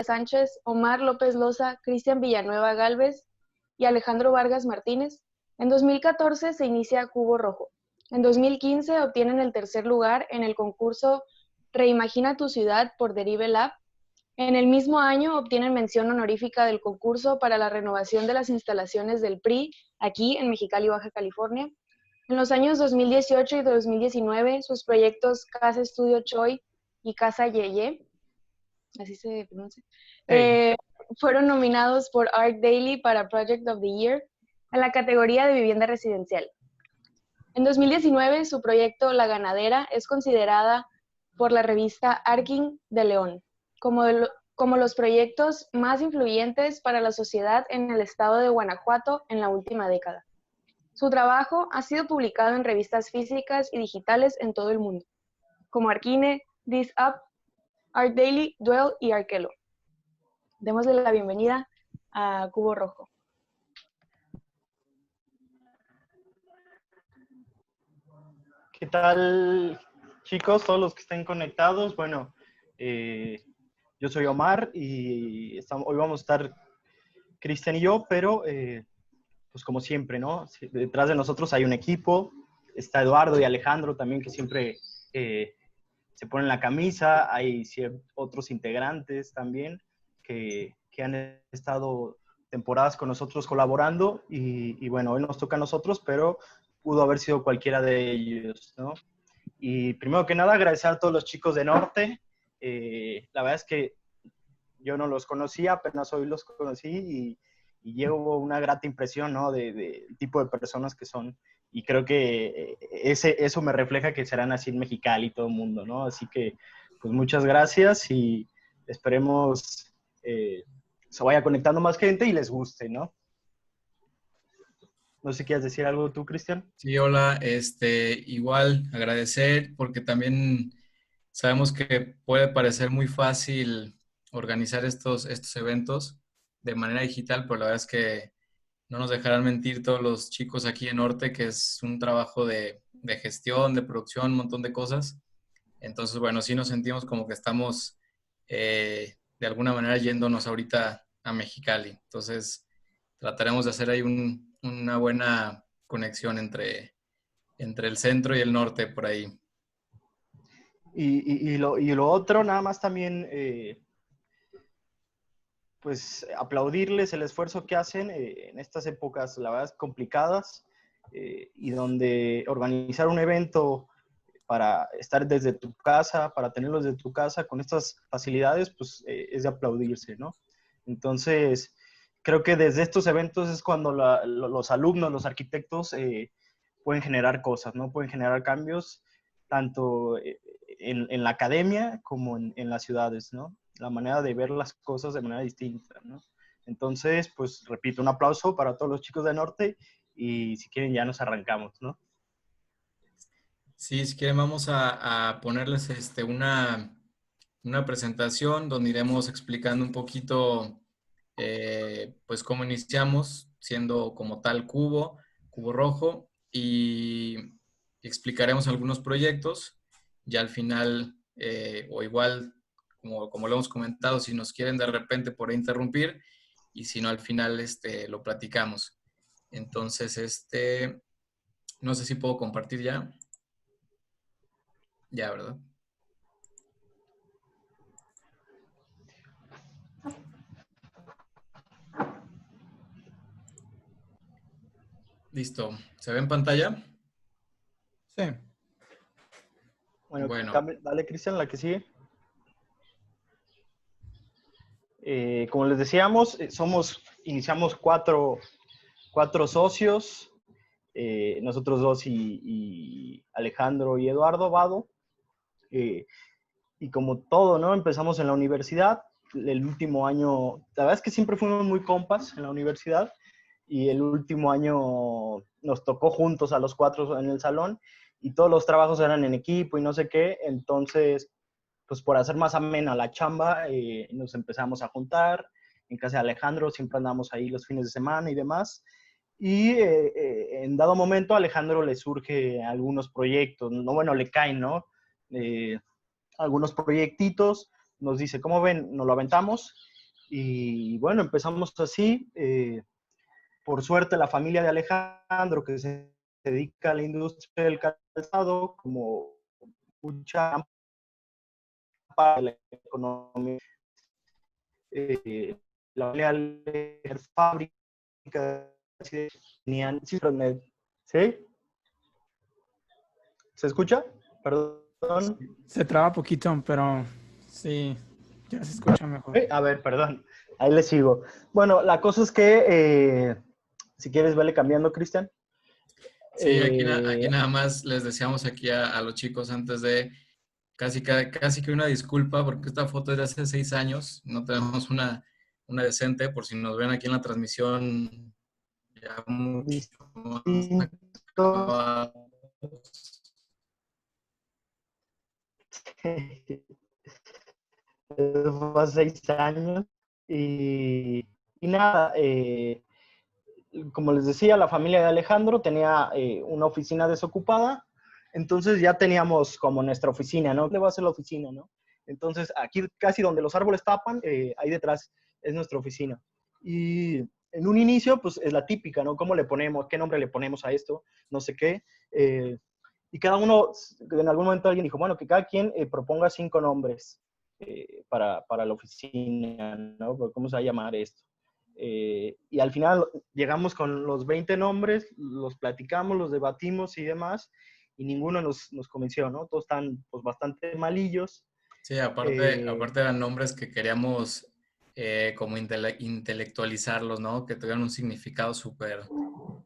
Sánchez, Omar López Loza, Cristian Villanueva Gálvez y Alejandro Vargas Martínez. En 2014 se inicia Cubo Rojo. En 2015 obtienen el tercer lugar en el concurso Reimagina tu ciudad por Derive Lab. En el mismo año obtienen mención honorífica del concurso para la renovación de las instalaciones del PRI, aquí en Mexicali, Baja California. En los años 2018 y 2019, sus proyectos Casa Estudio Choi y Casa Yeye, así se pronuncia, fueron nominados por Art Daily para Project of the Year en la categoría de vivienda residencial. En 2019, su proyecto La Ganadera es considerada por la revista Arkin de León como los proyectos más influyentes para la sociedad en el estado de Guanajuato en la última década. Su trabajo ha sido publicado en revistas físicas y digitales en todo el mundo, como Arquine, This Up, Art Daily, Dwell y Arquelo. Démosle la bienvenida a Cubo Rojo. ¿Qué tal, chicos? Todos los que estén conectados. Bueno, yo soy Omar y hoy vamos a estar Cristian y yo, pero pues como siempre, ¿no? Detrás de nosotros hay un equipo. Está Eduardo y Alejandro también, que siempre se ponen la camisa. Hay otros integrantes también que han estado temporadas con nosotros colaborando y bueno, hoy nos toca a nosotros, pero pudo haber sido cualquiera de ellos, ¿no? Y primero que nada, agradecer a todos los chicos de Norte. La verdad es que yo no los conocía, apenas hoy los conocí y llevo una grata impresión, ¿no? De tipo de personas que son. Y creo que eso me refleja que serán así en Mexicali y todo el mundo, ¿no? Así que, pues muchas gracias y esperemos se vaya conectando más gente y les guste, ¿no? No sé si quieres decir algo tú, Cristian. Sí, hola, igual agradecer porque también sabemos que puede parecer muy fácil organizar estos eventos de manera digital, pero la verdad es que no nos dejarán mentir todos los chicos aquí en Norte, que es un trabajo de gestión, de producción, un montón de cosas. Entonces, bueno, sí nos sentimos como que estamos de alguna manera yéndonos ahorita a Mexicali. Entonces, trataremos de hacer ahí una buena conexión entre el centro y el norte por ahí. Y lo otro, nada más también, pues aplaudirles el esfuerzo que hacen en estas épocas, la verdad, complicadas, y donde organizar un evento para estar desde tu casa, para tenerlos desde tu casa con estas facilidades, pues es de aplaudirse, ¿no? Entonces, creo que desde estos eventos es cuando los alumnos, los arquitectos pueden generar cosas, ¿no? Pueden generar cambios tanto en la academia como en las ciudades, ¿no? La manera de ver las cosas de manera distinta, ¿no? Entonces, pues repito, un aplauso para todos los chicos de Norte y si quieren ya nos arrancamos, ¿no? Sí, si quieren vamos a ponerles una presentación donde iremos explicando un poquito pues cómo iniciamos siendo como tal Cubo Rojo y explicaremos algunos proyectos. Ya al final, o igual, como lo hemos comentado, si nos quieren de repente por ahí interrumpir y si no al final lo platicamos. Entonces, no sé si puedo compartir ya. Ya, ¿verdad? Listo. ¿Se ve en pantalla? Sí. Bueno. Dale, Cristian, la que sigue. Como les decíamos, iniciamos cuatro socios, nosotros dos y Alejandro y Eduardo Vado. Y como todo, ¿no? Empezamos en la universidad, el último año, la verdad es que siempre fuimos muy compas en la universidad y el último año nos tocó juntos a los cuatro en el salón y todos los trabajos eran en equipo y no sé qué, entonces, pues por hacer más amena la chamba, nos empezamos a juntar, en casa de Alejandro siempre andamos ahí los fines de semana y demás, y en dado momento a Alejandro le surge algunos proyectos, no, bueno, le caen, ¿no? Algunos proyectitos nos dice, ¿cómo ven? Nos lo aventamos. Y bueno, empezamos así. Por suerte, la familia de Alejandro, que se dedica a la industria del calzado, como mucha parte de la economía, la familia de fábrica, tenían, ¿sí? ¿Sí? ¿Se escucha? Perdón. Se traba poquito, pero sí, ya se escucha mejor. A ver, perdón. Ahí le sigo. Bueno, la cosa es que, si quieres, vele cambiando, Cristian. Sí, aquí nada más les deseamos aquí a los chicos antes de casi que una disculpa porque esta foto es de hace 6 años, no tenemos una decente, por si nos ven aquí en la transmisión ya mucho más distinto. acabados. Fue hace 6 años. Y nada, como les decía, la familia de Alejandro tenía una oficina desocupada, entonces ya teníamos como nuestra oficina, ¿no? ¿Dónde va a ser la oficina, no? Entonces, aquí casi donde los árboles tapan, ahí detrás es nuestra oficina. Y en un inicio, pues es la típica, ¿no? ¿Cómo le ponemos? ¿Qué nombre le ponemos a esto? No sé qué. Y cada uno, en algún momento alguien dijo, bueno, que cada quien proponga 5 nombres para la oficina, ¿no? ¿Cómo se va a llamar esto? Y al final llegamos con los 20 nombres, los platicamos, los debatimos y demás, y ninguno nos convenció, ¿no? Todos están pues bastante malillos. Sí, aparte eran nombres que queríamos como intelectualizarlos, ¿no? Que tuvieran un significado súper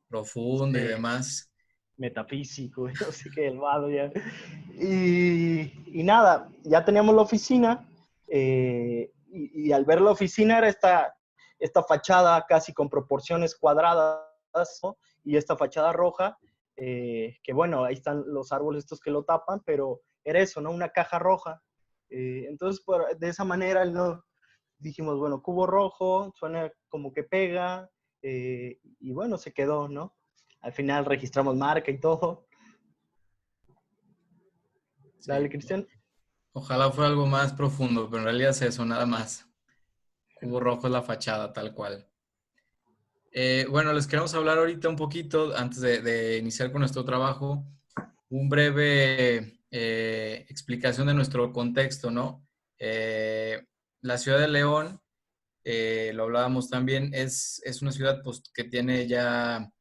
profundo y demás. Metafísico, no sé qué, el vado ya. Y nada, ya teníamos la oficina, y al ver la oficina era esta fachada casi con proporciones cuadradas, ¿no? Y esta fachada roja, que bueno, ahí están los árboles estos que lo tapan, pero era eso, ¿no? Una caja roja. Entonces, de esa manera, ¿no? Dijimos, bueno, cubo rojo, suena como que pega, y bueno, se quedó, ¿no? Al final registramos marca y todo. Sí. Dale, Cristian. Ojalá fuera algo más profundo, pero en realidad es eso, nada más. Cubo rojo es la fachada, tal cual. Bueno, les queremos hablar ahorita un poquito, antes de iniciar con nuestro trabajo, un breve explicación de nuestro contexto, ¿no? La ciudad de León, lo hablábamos también, es una ciudad pues, que tiene ya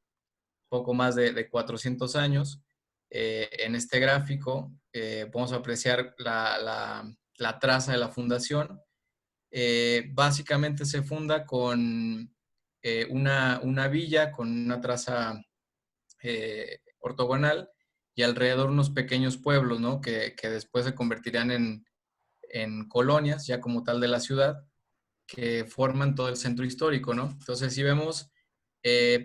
poco más de 400 años. En este gráfico podemos apreciar la traza de la fundación. Básicamente se funda con una villa, con una traza ortogonal y alrededor unos pequeños pueblos, ¿no? Que después se convertirían en colonias, ya como tal de la ciudad, que forman todo el centro histórico, ¿no? Entonces, si vemos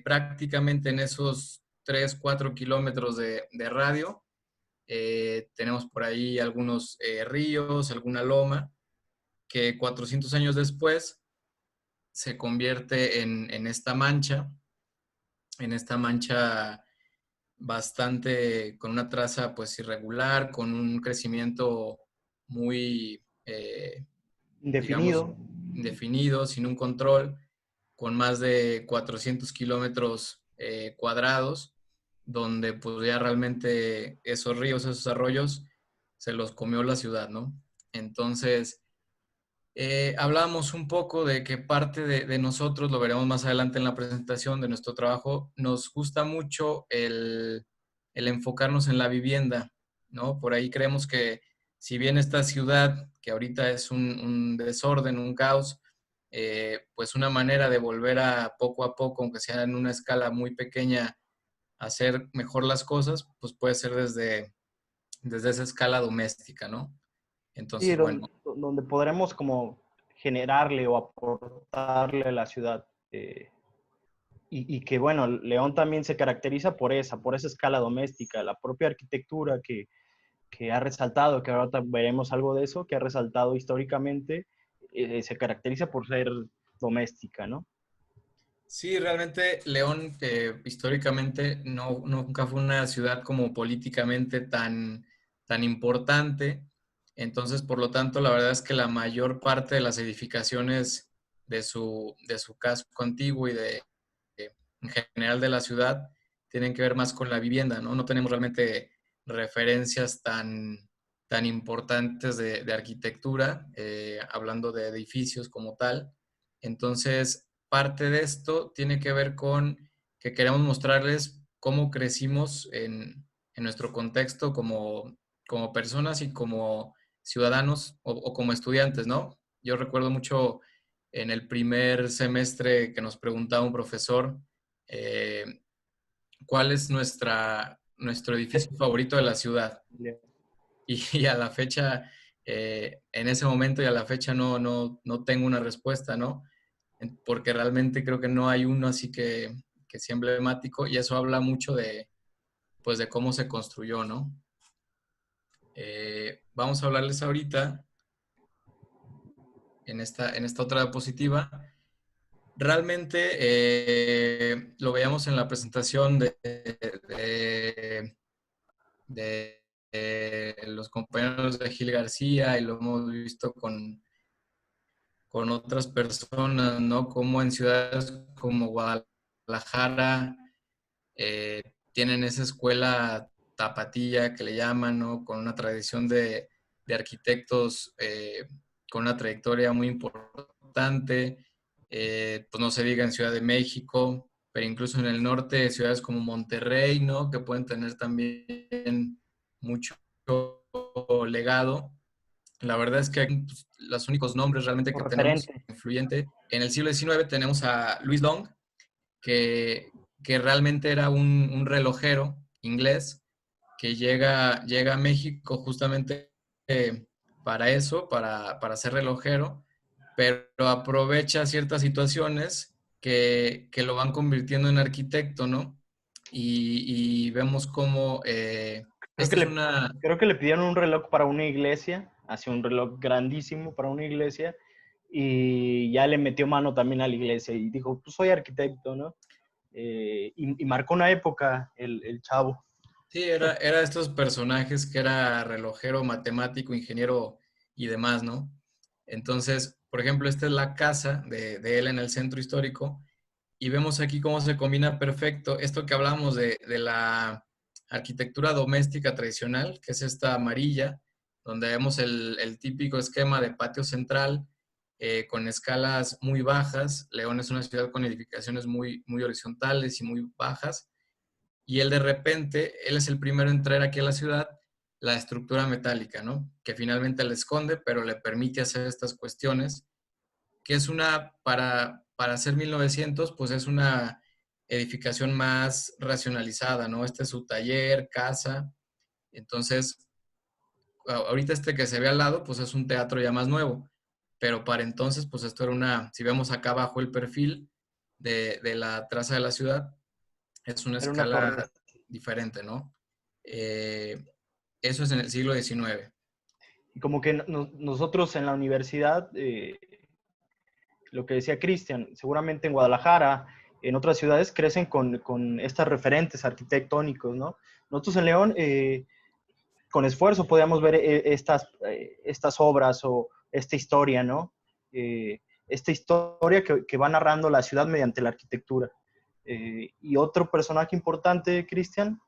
prácticamente en esos 3, 4 kilómetros de radio, tenemos por ahí algunos ríos, alguna loma, que 400 años después se convierte en esta mancha bastante, con una traza pues irregular, con un crecimiento muy, digamos, Indefinido. indefinido, sin un control, con más de 400 kilómetros cuadrados, donde pues ya realmente esos ríos, esos arroyos, se los comió la ciudad, ¿no? Entonces, hablábamos un poco de que parte de nosotros, lo veremos más adelante en la presentación de nuestro trabajo, nos gusta mucho el enfocarnos en la vivienda, ¿no? Por ahí creemos que si bien esta ciudad, que ahorita es un desorden, un caos, pues una manera de volver a poco, aunque sea en una escala muy pequeña, hacer mejor las cosas, pues puede ser desde esa escala doméstica, ¿no? Sí, Entonces, bueno. donde podremos como generarle o aportarle a la ciudad. Y que bueno, León también se caracteriza por esa escala doméstica, la propia arquitectura que ha resaltado, que ahora veremos algo de eso, que ha resaltado históricamente, se caracteriza por ser doméstica, ¿no? Sí, realmente León históricamente nunca fue una ciudad como políticamente tan importante. Entonces, por lo tanto, la verdad es que la mayor parte de las edificaciones de su casco antiguo y en general de la ciudad tienen que ver más con la vivienda, ¿no? No tenemos realmente referencias tan importantes de arquitectura, hablando de edificios como tal. Entonces, parte de esto tiene que ver con que queremos mostrarles cómo crecimos en nuestro contexto como personas y como ciudadanos o como estudiantes, ¿no? Yo recuerdo mucho en el primer semestre que nos preguntaba un profesor eh, cuál es nuestro edificio favorito de la ciudad. Y a la fecha, en ese momento y a la fecha no tengo una respuesta, ¿no? Porque realmente creo que no hay uno así que sea emblemático y eso habla mucho pues, de cómo se construyó, ¿no? Vamos a hablarles ahorita en esta otra diapositiva. Realmente lo veíamos en la presentación de los compañeros de Gil García y lo hemos visto con otras personas, ¿no? Como en ciudades como Guadalajara tienen esa escuela tapatía que le llaman, ¿no? Con una tradición de arquitectos con una trayectoria muy importante, pues no se diga en Ciudad de México, pero incluso en el norte, ciudades como Monterrey, ¿no? Que pueden tener también mucho legado. La verdad es que pues, los únicos nombres realmente que tenemos Referente. influyente, en el siglo XIX tenemos a Louis Long, que, que realmente era un relojero inglés que llega a México justamente para eso, para ser relojero, pero aprovecha ciertas situaciones que lo van convirtiendo en arquitecto, ¿no? Y vemos cómo Creo que esta es le, una... creo que le pidieron un reloj para una iglesia, así un reloj grandísimo para una iglesia, y ya le metió mano también a la iglesia y dijo, pues soy arquitecto, ¿no? Y marcó una época el chavo. Sí, era estos personajes que era relojero, matemático, ingeniero y demás, ¿no? Entonces, por ejemplo, esta es la casa de él en el centro histórico y vemos aquí cómo se combina perfecto esto que hablamos de la arquitectura doméstica tradicional, que es esta amarilla, donde vemos el típico esquema de patio central con escalas muy bajas. León es una ciudad con edificaciones muy horizontales y muy bajas y él de repente, él es el primero en traer aquí a la ciudad la estructura metálica, ¿no? Que finalmente le esconde, pero le permite hacer estas cuestiones, que es para hacer 1900, pues es una edificación más racionalizada, ¿no? Este es su taller, casa, entonces, ahorita este que se ve al lado, pues es un teatro ya más nuevo, pero para entonces, pues esto era si vemos acá abajo el perfil de la traza de la ciudad, es una Era una escala torre. diferente, ¿no? Eh, Eso es en el siglo XIX. Y como que nosotros en la universidad, lo que decía Cristian, seguramente en Guadalajara, en otras ciudades crecen con estas referentes arquitectónicos, ¿no? Nosotros en León, con esfuerzo podíamos ver estas obras o esta historia, ¿no? Esta historia que va narrando la ciudad mediante la arquitectura. Y otro personaje importante, Cristian.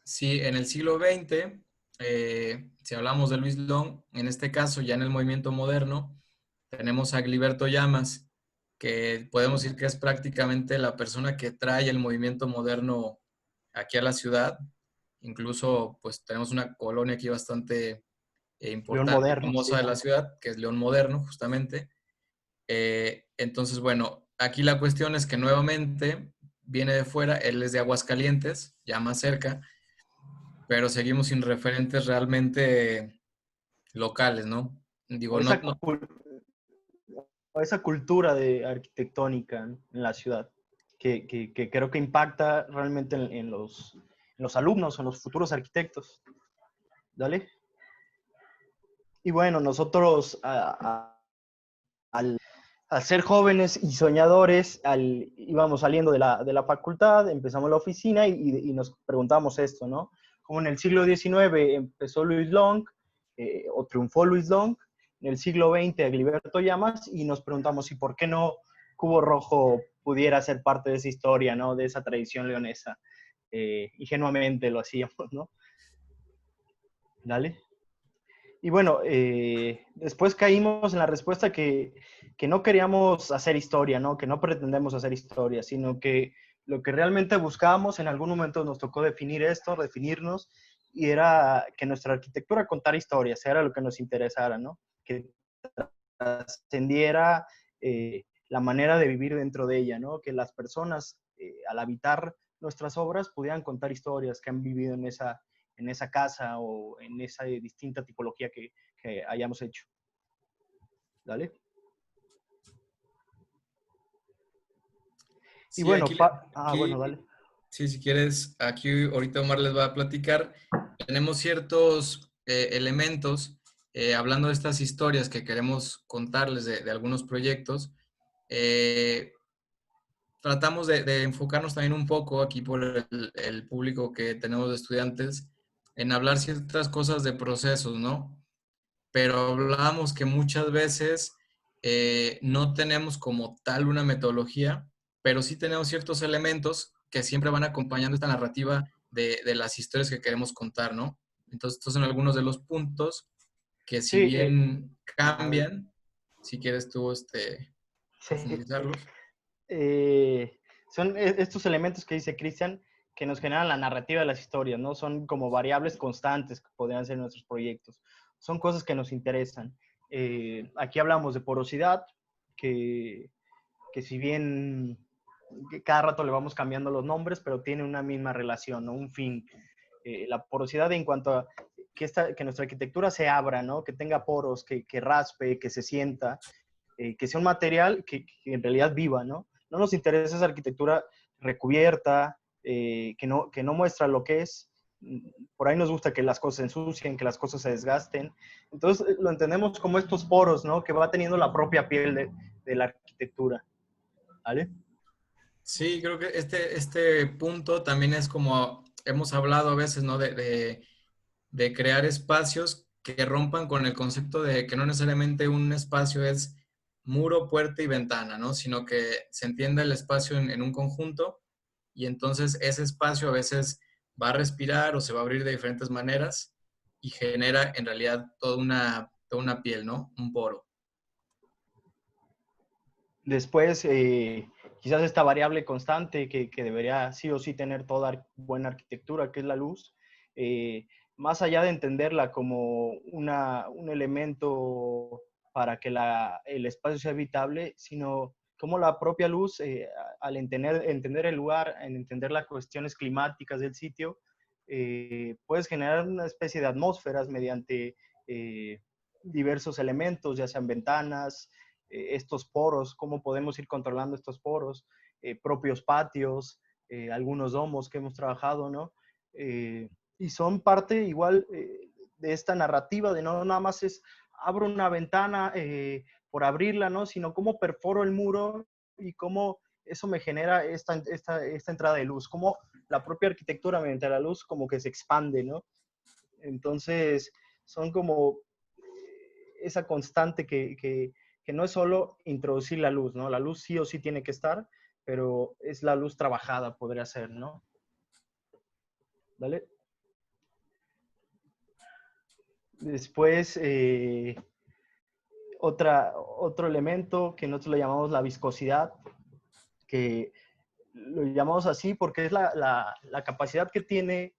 Sí, en el siglo XX, si hablamos de Luis Long, en este caso ya en el movimiento moderno, tenemos a Gliberto Llamas, que podemos decir que es prácticamente la persona que trae el movimiento moderno aquí a la ciudad. Incluso, pues tenemos una colonia aquí bastante León importante y moderno, famosa sí. de la ciudad, que es León Moderno, justamente. Entonces, bueno, aquí la cuestión es que nuevamente viene de fuera, él es de Aguascalientes, ya más cerca, pero seguimos sin referentes realmente locales, ¿no? O Digo, esa, o esa cultura de arquitectónica en la ciudad, que creo que impacta realmente en los alumnos, en los futuros arquitectos. ¿Dale? Y bueno, nosotros al ser jóvenes y soñadores, íbamos saliendo de la facultad, empezamos la oficina y nos preguntamos esto, ¿no? Como en el siglo XIX empezó Louis Long, o triunfó Luis Long, en el siglo XX Agliberto Llamas, y nos preguntamos si por qué no Cubo Rojo pudiera ser parte de esa historia, ¿no? De esa tradición leonesa. Ingenuamente lo hacíamos, ¿no? Dale. Y bueno, después caímos en la respuesta que no queríamos hacer historia, ¿no? Que no pretendemos hacer historia, sino que lo que realmente buscábamos, en algún momento nos tocó definir esto, definirnos, y era que nuestra arquitectura contara historias, era lo que nos interesara, ¿no? Que trascendiera la manera de vivir dentro de ella, ¿no? Que las personas, al habitar nuestras obras, pudieran contar historias que han vivido en esa casa o en esa distinta tipología que hayamos hecho. ¿Dale? Sí, y bueno, aquí, bueno, dale. sí, si quieres, aquí ahorita Omar les va a platicar. Tenemos ciertos elementos, hablando de estas historias que queremos contarles de algunos proyectos. Tratamos de enfocarnos también un poco aquí por el público que tenemos de estudiantes en hablar ciertas cosas de procesos, ¿no? Pero hablábamos que muchas veces no tenemos como tal una metodología, pero sí tenemos ciertos elementos que siempre van acompañando esta narrativa de las historias que queremos contar, ¿no? Entonces, estos son algunos de los puntos que si Sí, bien cambian, si quieres tú sí. profundizarlos. Son estos elementos que dice Cristian que nos generan la narrativa de las historias, ¿no? Son como variables constantes que podrían ser nuestros proyectos. Son cosas que nos interesan. Aquí hablamos de porosidad, que si bien cada rato le vamos cambiando los nombres, pero tiene una misma relación, ¿no? Un fin. La porosidad en cuanto a que nuestra arquitectura se abra, ¿no? Que tenga poros, que raspe, que se sienta, que sea un material que en realidad viva, ¿no? No nos interesa esa arquitectura recubierta, que no muestra lo que es. Por ahí nos gusta que las cosas se ensucien, que las cosas se desgasten. Entonces lo entendemos como estos poros, ¿no? Que va teniendo la propia piel de la arquitectura. ¿Vale? Sí, creo que este punto también es como hemos hablado a veces, ¿no? De crear espacios que rompan con el concepto de que no necesariamente un espacio es muro, puerta y ventana, ¿no? Sino que se entienda el espacio en un conjunto y entonces ese espacio a veces va a respirar o se va a abrir de diferentes maneras y genera en realidad toda una piel, ¿no? Un poro. Después, quizás esta variable constante que debería sí o sí tener toda buena arquitectura, que es la luz, más allá de entenderla como un elemento para que el espacio sea habitable, sino como la propia luz, al entender el lugar, en entender las cuestiones climáticas del sitio, puedes generar una especie de atmósferas mediante diversos elementos, ya sean ventanas, estos poros, cómo podemos ir controlando estos poros, propios patios, algunos domos que hemos trabajado, ¿no? Y son parte igual de esta narrativa de no nada más es abro una ventana por abrirla, ¿no? Sino cómo perforo el muro y cómo eso me genera esta entrada de luz, cómo la propia arquitectura mediante la luz como que se expande, ¿no? Entonces, son como esa constante que no es solo introducir la luz, ¿no? La luz sí o sí tiene que estar, pero es la luz trabajada, podría ser, ¿no? ¿Vale? Después, otro elemento que nosotros le llamamos la viscosidad, que lo llamamos así porque es la capacidad que tiene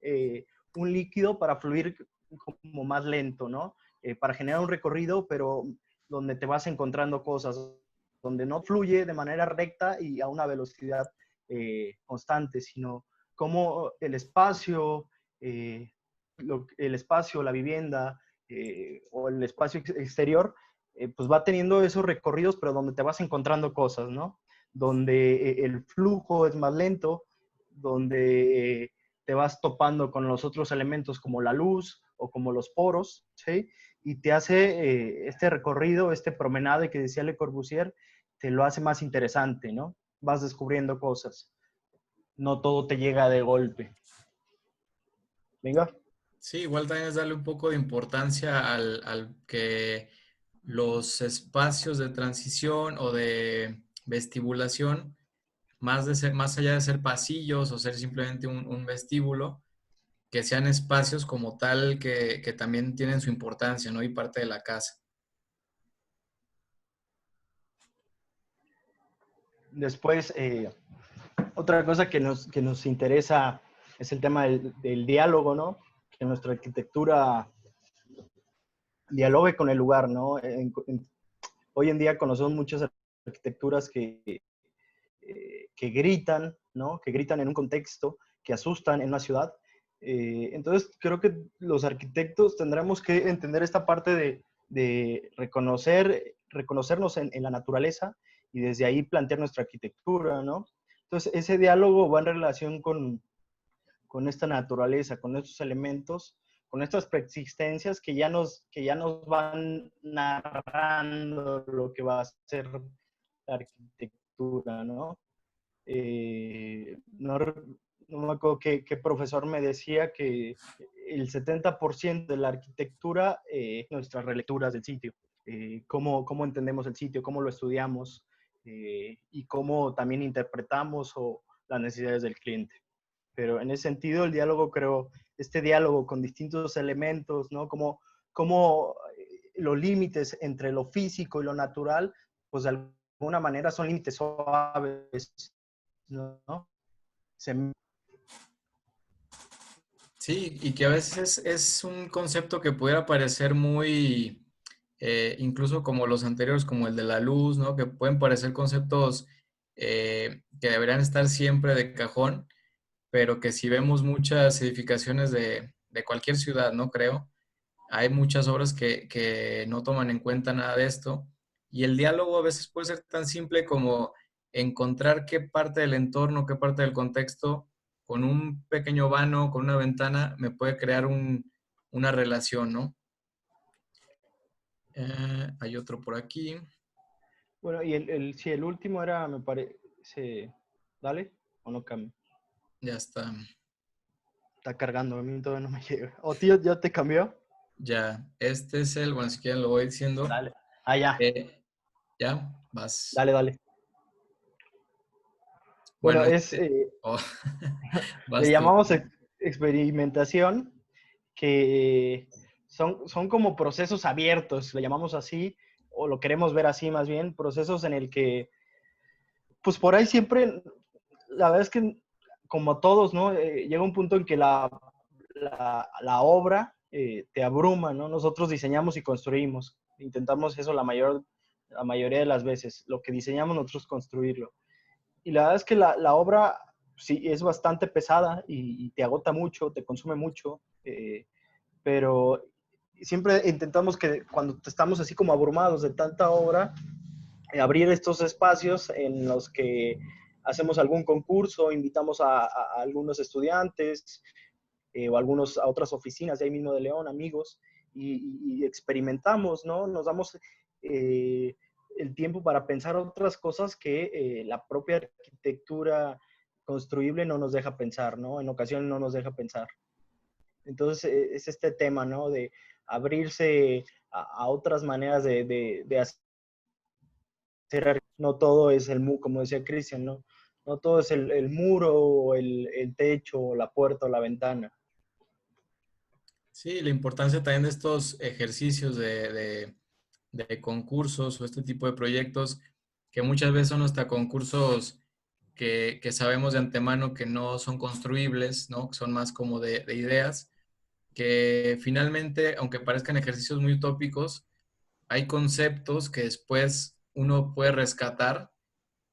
un líquido para fluir como más lento, ¿no? Para generar un recorrido, pero donde te vas encontrando cosas, donde no fluye de manera recta y a una velocidad constante, sino como el espacio, la vivienda o el espacio exterior, pues va teniendo esos recorridos, pero donde te vas encontrando cosas, ¿no? Donde el flujo es más lento, donde te vas topando con los otros elementos como la luz o como los poros, ¿sí? Y te hace este recorrido, este promenade que decía Le Corbusier, te lo hace más interesante, ¿no? Vas descubriendo cosas. No todo te llega de golpe. Venga. Sí, igual también es darle un poco de importancia al que los espacios de transición o de vestibulación, más allá de ser pasillos o ser simplemente un vestíbulo, que sean espacios como tal que también tienen su importancia, ¿no? Y parte de la casa. Después, otra cosa que nos interesa es el tema del diálogo, ¿no? Que nuestra arquitectura dialogue con el lugar, ¿no? Hoy en día conocemos muchas arquitecturas que gritan, ¿no? Que gritan en un contexto, que asustan en una ciudad. Entonces, creo que los arquitectos tendremos que entender esta parte de reconocernos en la naturaleza y desde ahí plantear nuestra arquitectura, ¿no? Entonces, ese diálogo va en relación con esta naturaleza, con estos elementos, con estas preexistencias que ya nos van narrando lo que va a ser la arquitectura, ¿no? No, no me acuerdo qué profesor me decía que el 70% de la arquitectura nuestras relecturas del sitio, cómo entendemos el sitio, cómo lo estudiamos y cómo también interpretamos las necesidades del cliente. Pero en ese sentido, el diálogo, creo, este diálogo con distintos elementos, ¿no? Como los límites entre lo físico y lo natural, pues de alguna manera son límites suaves, ¿no? Se... Sí, y que a veces es un concepto que pudiera parecer muy, incluso como los anteriores, como el de la luz, ¿no? Que pueden parecer conceptos que deberían estar siempre de cajón, pero que si vemos muchas edificaciones de cualquier ciudad, no creo, hay muchas obras que no toman en cuenta nada de esto. Y el diálogo a veces puede ser tan simple como encontrar qué parte del entorno, qué parte del contexto, con un pequeño vano, con una ventana, me puede crear una relación, ¿no? Hay otro por aquí. Bueno, y si el último era, me parece, ¿dale? ¿O no cambia? Ya está. Está cargando, a mí todavía no me llega. ¿O tío, ya te cambió? Ya, este es el, bueno, si quieren lo voy diciendo. Dale. Ah, ya. Ya, vas. Dale, dale. Bueno, Bueno, oh, le vas tú. llamamos experimentación, que son como procesos abiertos, le llamamos así, o lo queremos ver así más bien, procesos en el que, pues por ahí siempre, la verdad es que como todos, ¿no? Llega un punto en que la obra te abruma, ¿no? Nosotros diseñamos y construimos, intentamos eso la mayoría de las veces, lo que diseñamos nosotros construirlo. Y la verdad es que la obra sí es bastante pesada y te agota mucho, te consume mucho, pero siempre intentamos que cuando estamos así como abrumados de tanta obra, abrir estos espacios en los que hacemos algún concurso, invitamos a algunos estudiantes o a otras oficinas de ahí mismo de León, amigos, y experimentamos, ¿no? Nos damos el tiempo para pensar otras cosas que la propia arquitectura construible no nos deja pensar, ¿no? En ocasiones no nos deja pensar. Entonces, es este tema, ¿no? De abrirse a otras maneras de hacer. No todo es como decía Cristian, ¿no? No todo es el muro, o el techo, o la puerta, o la ventana. Sí, la importancia también de estos ejercicios de concursos o este tipo de proyectos, que muchas veces son hasta concursos que sabemos de antemano que no son construibles, ¿no? Que son más como de ideas, que finalmente, aunque parezcan ejercicios muy utópicos, hay conceptos que después uno puede rescatar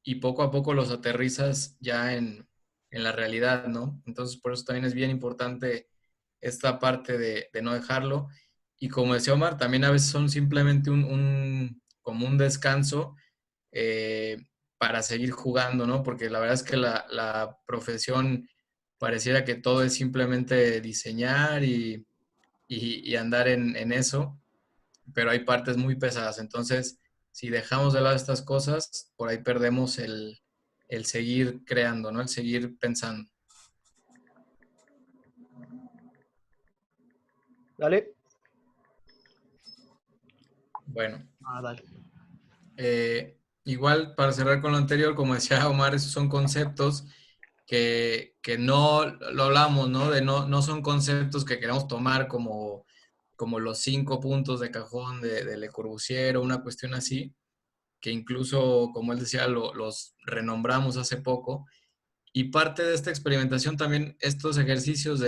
y poco a poco los aterrizas ya en la realidad, ¿no? Entonces, por eso también es bien importante esta parte de no dejarlo. Y como decía Omar, también a veces son simplemente como un descanso para seguir jugando, ¿no? Porque la verdad es que la profesión pareciera que todo es simplemente diseñar y andar en eso, pero hay partes muy pesadas. Entonces, si dejamos de lado estas cosas, por ahí perdemos el seguir creando, ¿no? El seguir pensando. Dale. Bueno, Dale. igual para cerrar con lo anterior, como decía Omar, esos son conceptos que no lo hablamos, ¿no? No son conceptos que queramos tomar como los 5 puntos de cajón de Le Corbusier o una cuestión así, que incluso, como él decía, los renombramos hace poco. Y parte de esta experimentación también, estos ejercicios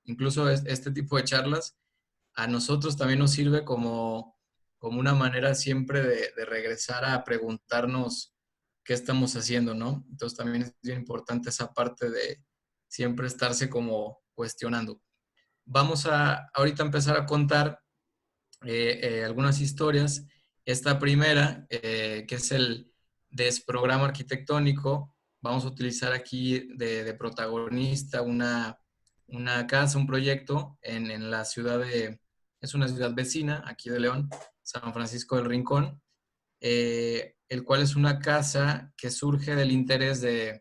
incluso este tipo de charlas, a nosotros también nos sirve como una manera siempre de regresar a preguntarnos qué estamos haciendo, ¿no? Entonces también es bien importante esa parte de siempre estarse como cuestionando. Vamos a ahorita empezar a contar algunas historias. Esta primera, que es el desprograma arquitectónico, vamos a utilizar aquí de protagonista una casa, un proyecto en la ciudad es una ciudad vecina aquí de León, San Francisco del Rincón, el cual es una casa que surge del interés de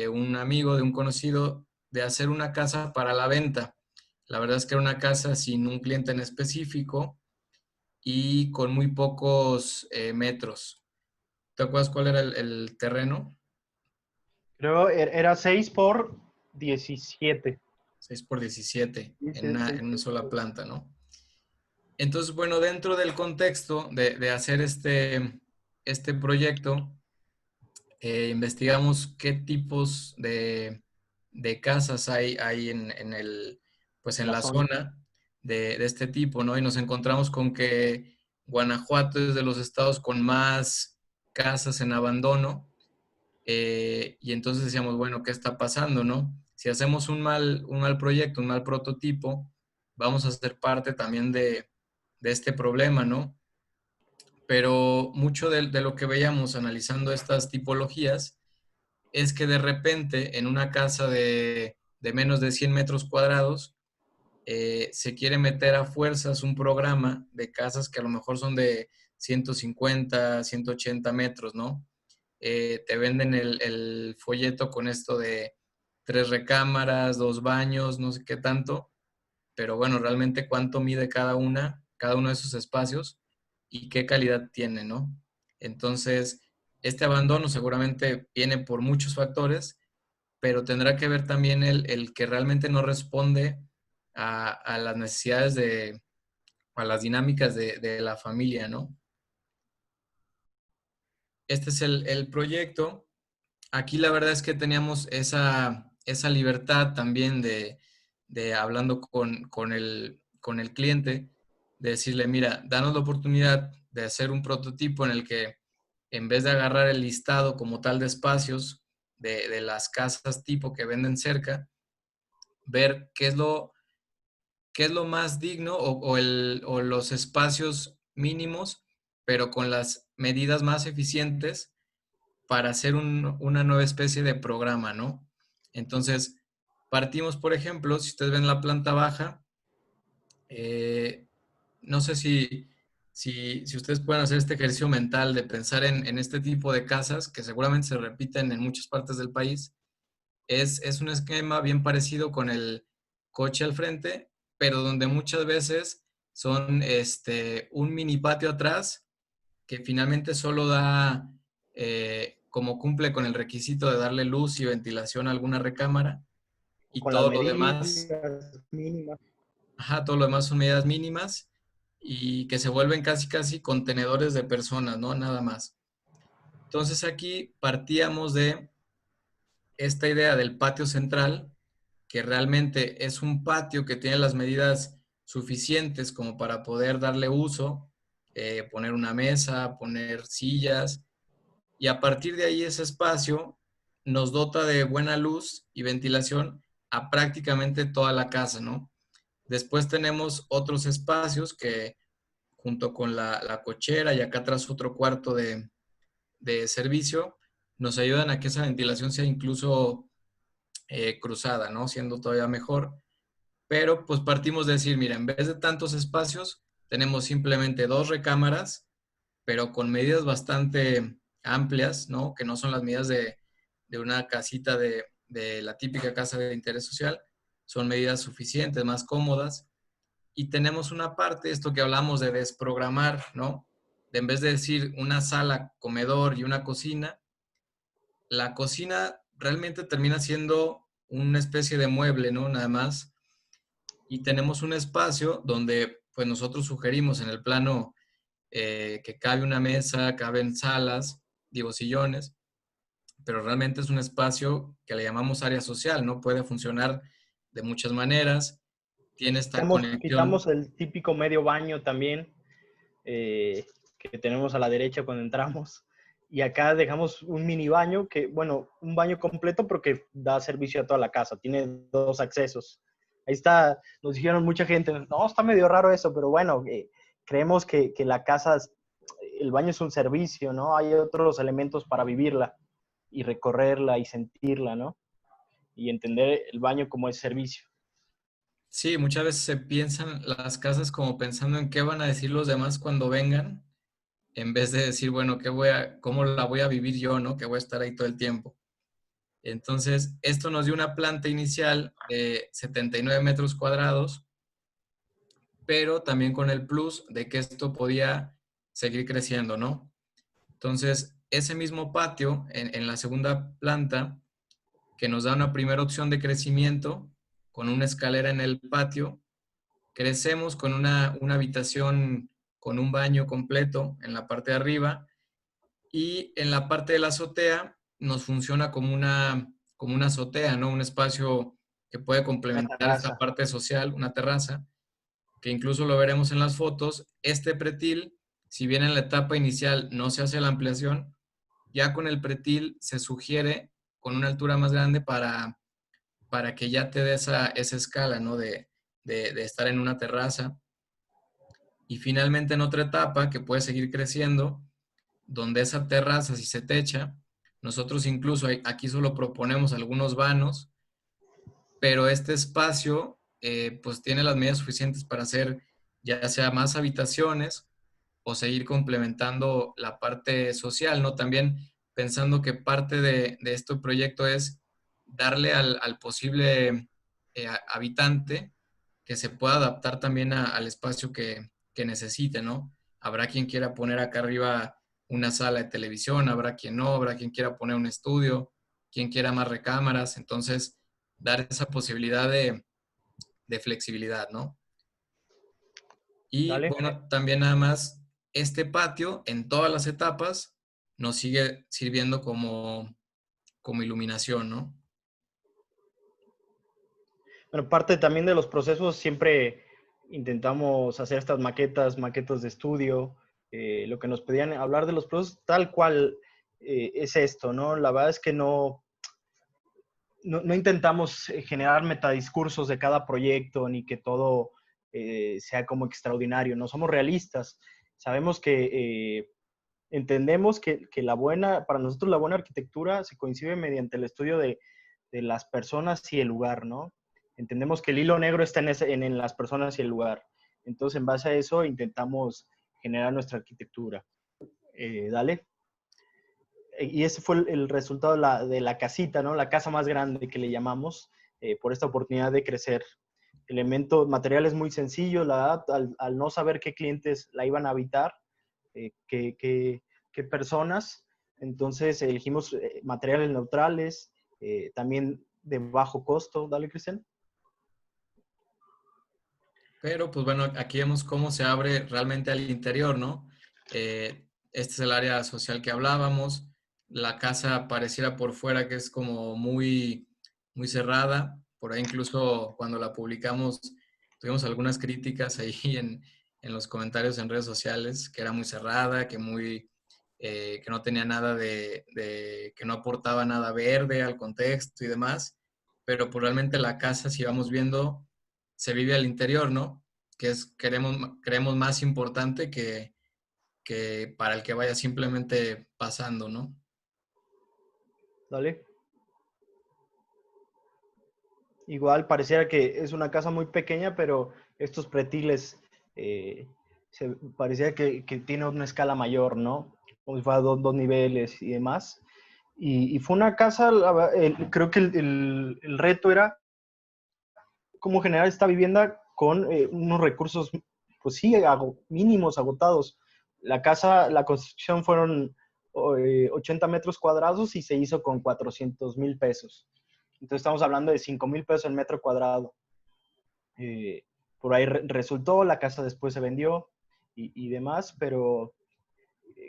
un amigo, de un conocido, de hacer una casa para la venta. La verdad es que era una casa sin un cliente en específico y con muy pocos metros. ¿Te acuerdas cuál era el terreno? Creo era 6 por 17. 6 por 17 Sí, en sí, sí, una sí. sola planta, ¿no? Entonces, bueno, dentro del contexto de hacer este proyecto, investigamos qué tipos de casas hay pues En en la la zona. zona de este tipo, ¿no? Y nos encontramos con que Guanajuato es de los estados con más casas en abandono. Y entonces decíamos, bueno, ¿qué está pasando, no? Si hacemos un mal proyecto, un mal prototipo, vamos a ser parte también de este problema, ¿no? Pero mucho de lo que veíamos analizando estas tipologías es que de repente en una casa de menos de 100 metros cuadrados se quiere meter a fuerzas un programa de casas que a lo mejor son de 150, 180 metros, ¿no? Te venden el folleto con esto de 3 recámaras, 2 baños, no sé qué tanto, pero bueno, realmente cuánto mide cada uno de esos espacios y qué calidad tiene, ¿no? Entonces, este abandono seguramente viene por muchos factores, pero tendrá que ver también el que realmente no responde a las necesidades a las dinámicas de la familia, ¿no? Este es el proyecto. Aquí la verdad es que teníamos esa libertad también de hablando con el cliente, de decirle, mira, danos la oportunidad de hacer un prototipo en el que en vez de agarrar el listado como tal de espacios de las casas tipo que venden cerca, ver qué es lo más digno o los espacios mínimos, pero con las medidas más eficientes para hacer una nueva especie de programa, ¿no? Entonces, partimos, por ejemplo, si ustedes ven la planta baja, eh, no sé si ustedes pueden hacer este ejercicio mental de pensar en este tipo de casas que seguramente se repiten en muchas partes del país. Es un esquema bien parecido con el coche al frente, pero donde muchas veces son un mini patio atrás que finalmente solo da, como cumple con el requisito de darle luz y ventilación a alguna recámara, y Con las todo lo demás, medidas mínimas. ajá, todo lo demás son medidas mínimas y que se vuelven casi casi contenedores de personas, ¿no? Nada más. Entonces aquí partíamos de esta idea del patio central, que realmente es un patio que tiene las medidas suficientes como para poder darle uso, poner una mesa, poner sillas, y a partir de ahí ese espacio nos dota de buena luz y ventilación a prácticamente toda la casa, ¿no? Después tenemos otros espacios que junto con la cochera y acá atrás otro cuarto de servicio, nos ayudan a que esa ventilación sea incluso cruzada, ¿no? Siendo todavía mejor. Pero pues partimos de decir, mira, en vez de tantos espacios, tenemos simplemente 2 recámaras, pero con medidas bastante amplias, ¿no? Que no son las medidas de una casita de la típica casa de interés social, son medidas suficientes, más cómodas, Y tenemos una parte, esto que hablamos de desprogramar, ¿no? De en vez de decir una sala, comedor y una cocina, la cocina realmente termina siendo una especie de mueble, ¿no? Nada más. Y tenemos un espacio donde pues nosotros sugerimos en el plano que cabe una mesa, caben salas, digo sillones, pero realmente es un espacio que le llamamos área social, ¿no? Puede funcionar de muchas maneras, tiene esta conexión. Quitamos el típico medio baño también, que tenemos a la derecha cuando entramos. Y acá dejamos un mini baño, que, bueno, un baño completo porque da servicio a toda la casa, tiene 2 accesos. Ahí está, nos dijeron mucha gente, no, está medio raro eso, pero bueno, creemos que la casa, el baño es un servicio, ¿no? Hay otros elementos para vivirla y recorrerla y sentirla, ¿no? Y entender el baño como es servicio. Sí, muchas veces se piensan las casas como pensando en qué van a decir los demás cuando vengan, en vez de decir, bueno, cómo la voy a vivir yo, ¿no? Que voy a estar ahí todo el tiempo. Entonces, esto nos dio una planta inicial de 79 metros cuadrados, pero también con el plus de que esto podía seguir creciendo, ¿no? Entonces, ese mismo patio en la segunda planta, que nos da una primera opción de crecimiento, con una escalera en el patio, crecemos con una habitación con un baño completo en la parte de arriba, y en la parte de la azotea nos funciona como una azotea, ¿no? Un espacio que puede Una complementar esta terraza. parte social, una terraza, que incluso lo veremos en las fotos. Este pretil, si bien en la etapa inicial no se hace la ampliación, ya con el pretil se sugiere con una altura más grande para que ya te dé esa escala, ¿no? De estar en una terraza. Y finalmente en otra etapa que puede seguir creciendo, donde esa terraza, si se techa, nosotros incluso aquí solo proponemos algunos vanos, pero este espacio pues tiene las medidas suficientes para hacer ya sea más habitaciones o seguir complementando la parte social, ¿no? También pensando que parte de este proyecto es darle al posible habitante que se pueda adaptar también al espacio que necesite, ¿no? Habrá quien quiera poner acá arriba una sala de televisión, habrá quien no, habrá quien quiera poner un estudio, quien quiera más recámaras, entonces dar esa posibilidad de flexibilidad, ¿no? Y ¿Dale? bueno, también nada más, este patio en todas las etapas nos sigue sirviendo como iluminación, ¿no? Bueno, parte también de los procesos siempre intentamos hacer estas maquetas de estudio, lo que nos pedían hablar de los procesos tal cual es esto, ¿no? La verdad es que no intentamos generar metadiscursos de cada proyecto ni que todo sea como extraordinario, no somos realistas. Sabemos que entendemos que para nosotros la buena arquitectura se concibe mediante el estudio de las personas y el lugar, ¿no? Entendemos que el hilo negro está en las personas y el lugar. Entonces, en base a eso, intentamos generar nuestra arquitectura. Dale. Y ese fue el resultado de la casita, ¿no? La casa más grande que le llamamos, por esta oportunidad de crecer. Materiales muy sencillos, la verdad, al no saber qué clientes la iban a habitar, qué personas, entonces elegimos materiales neutrales, también de bajo costo. Dale, Cristian. Pero pues bueno, aquí vemos cómo se abre realmente al interior, ¿no? Este es el área social que hablábamos. La casa pareciera por fuera que es como muy cerrada. Por ahí incluso cuando la publicamos tuvimos algunas críticas ahí en los comentarios en redes sociales, que era muy cerrada, que no tenía nada que no aportaba nada verde al contexto y demás. Pero pues realmente la casa, si vamos viendo, se vive al interior, ¿no? Que creemos más importante que para el que vaya simplemente pasando, ¿no? Dale. Igual pareciera que es una casa muy pequeña, pero estos pretiles parecía que tiene una escala mayor, ¿no? Como si fuera dos niveles y demás. Y fue una casa, creo que el reto era cómo generar esta vivienda con unos recursos, pues sí, mínimos, agotados. La construcción fueron 80 metros cuadrados y se hizo con 400,000 pesos. Entonces estamos hablando de 5,000 pesos el metro cuadrado. Por ahí resultó, la casa después se vendió y demás, pero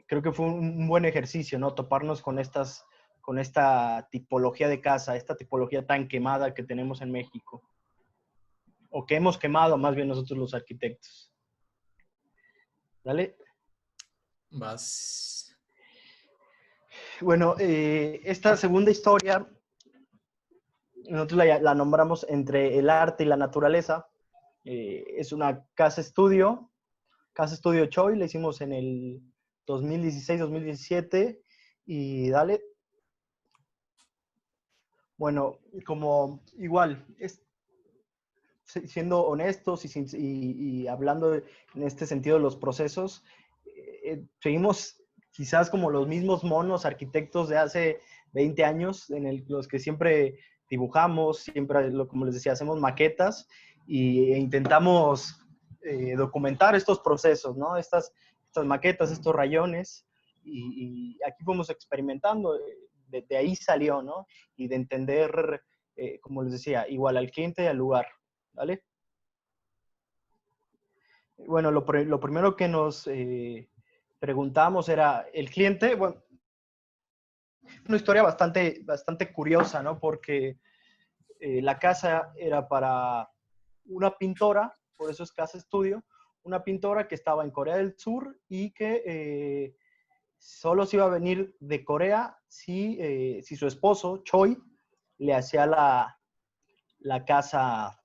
creo que fue un buen ejercicio, ¿no? Toparnos con esta tipología de casa, esta tipología tan quemada que tenemos en México. O que hemos quemado más bien nosotros los arquitectos. ¿Dale? Vas. Bueno, esta segunda historia, nosotros la nombramos Entre el arte y la naturaleza. Es una casa estudio Choi, la hicimos en el 2016-2017 y dale. Bueno, como igual, siendo honestos y hablando en este sentido de los procesos, seguimos quizás como los mismos monos arquitectos de hace 20 años, los que siempre dibujamos, siempre, como les decía, hacemos maquetas e intentamos documentar estos procesos, ¿no? Estas maquetas, estos rayones, y aquí fuimos experimentando, de ahí salió, ¿no? Y de entender, como les decía, igual al cliente y al lugar, ¿vale? Bueno, lo primero que nos preguntamos era, el cliente, bueno, una historia bastante curiosa, ¿no? Porque la casa era para una pintora, por eso es casa estudio, una pintora que estaba en Corea del Sur y que solo se iba a venir de Corea si su esposo, Choi, le hacía la casa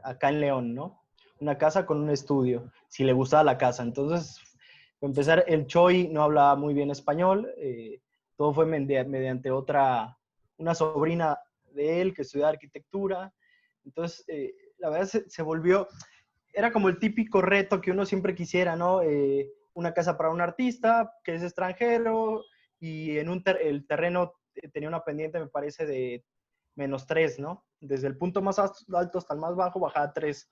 acá en León, ¿no? Una casa con un estudio, si le gustaba la casa. Entonces, para empezar, el Choi no hablaba muy bien español, todo fue mediante una sobrina de él que estudiaba arquitectura. Entonces, la verdad se volvió, era como el típico reto que uno siempre quisiera, ¿no? Una casa para un artista que es extranjero y el terreno tenía una pendiente, me parece, de -3, ¿no? Desde el punto más alto hasta el más bajo bajaba 3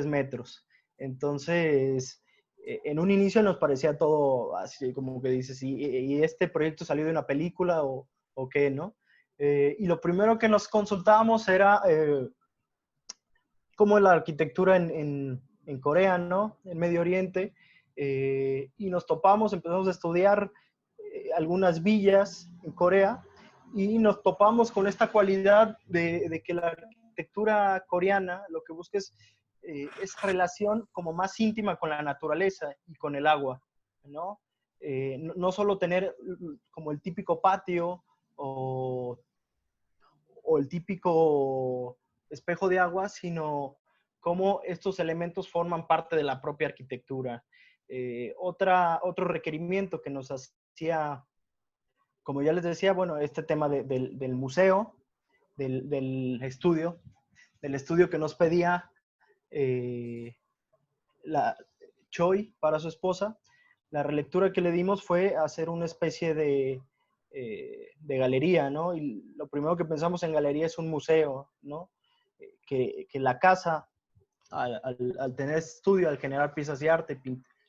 metros. Entonces, en un inicio nos parecía todo así, como que dices, ¿y este proyecto salió de una película o qué, no? Y lo primero que nos consultábamos era cómo es la arquitectura en Corea, ¿no? En Medio Oriente. Y nos topamos, empezamos a estudiar algunas villas en Corea y nos topamos con esta cualidad de que la arquitectura coreana lo que busca es relación como más íntima con la naturaleza y con el agua, ¿no? No solo tener como el típico patio o el típico espejo de agua, sino cómo estos elementos forman parte de la propia arquitectura. Otro requerimiento que nos hacía, como ya les decía, bueno, este tema del museo, del estudio que nos pedía la Choi para su esposa. La relectura que le dimos fue hacer una especie de galería, ¿no? Y lo primero que pensamos en galería es un museo, ¿no? Que la casa, al tener estudio, al generar piezas de arte,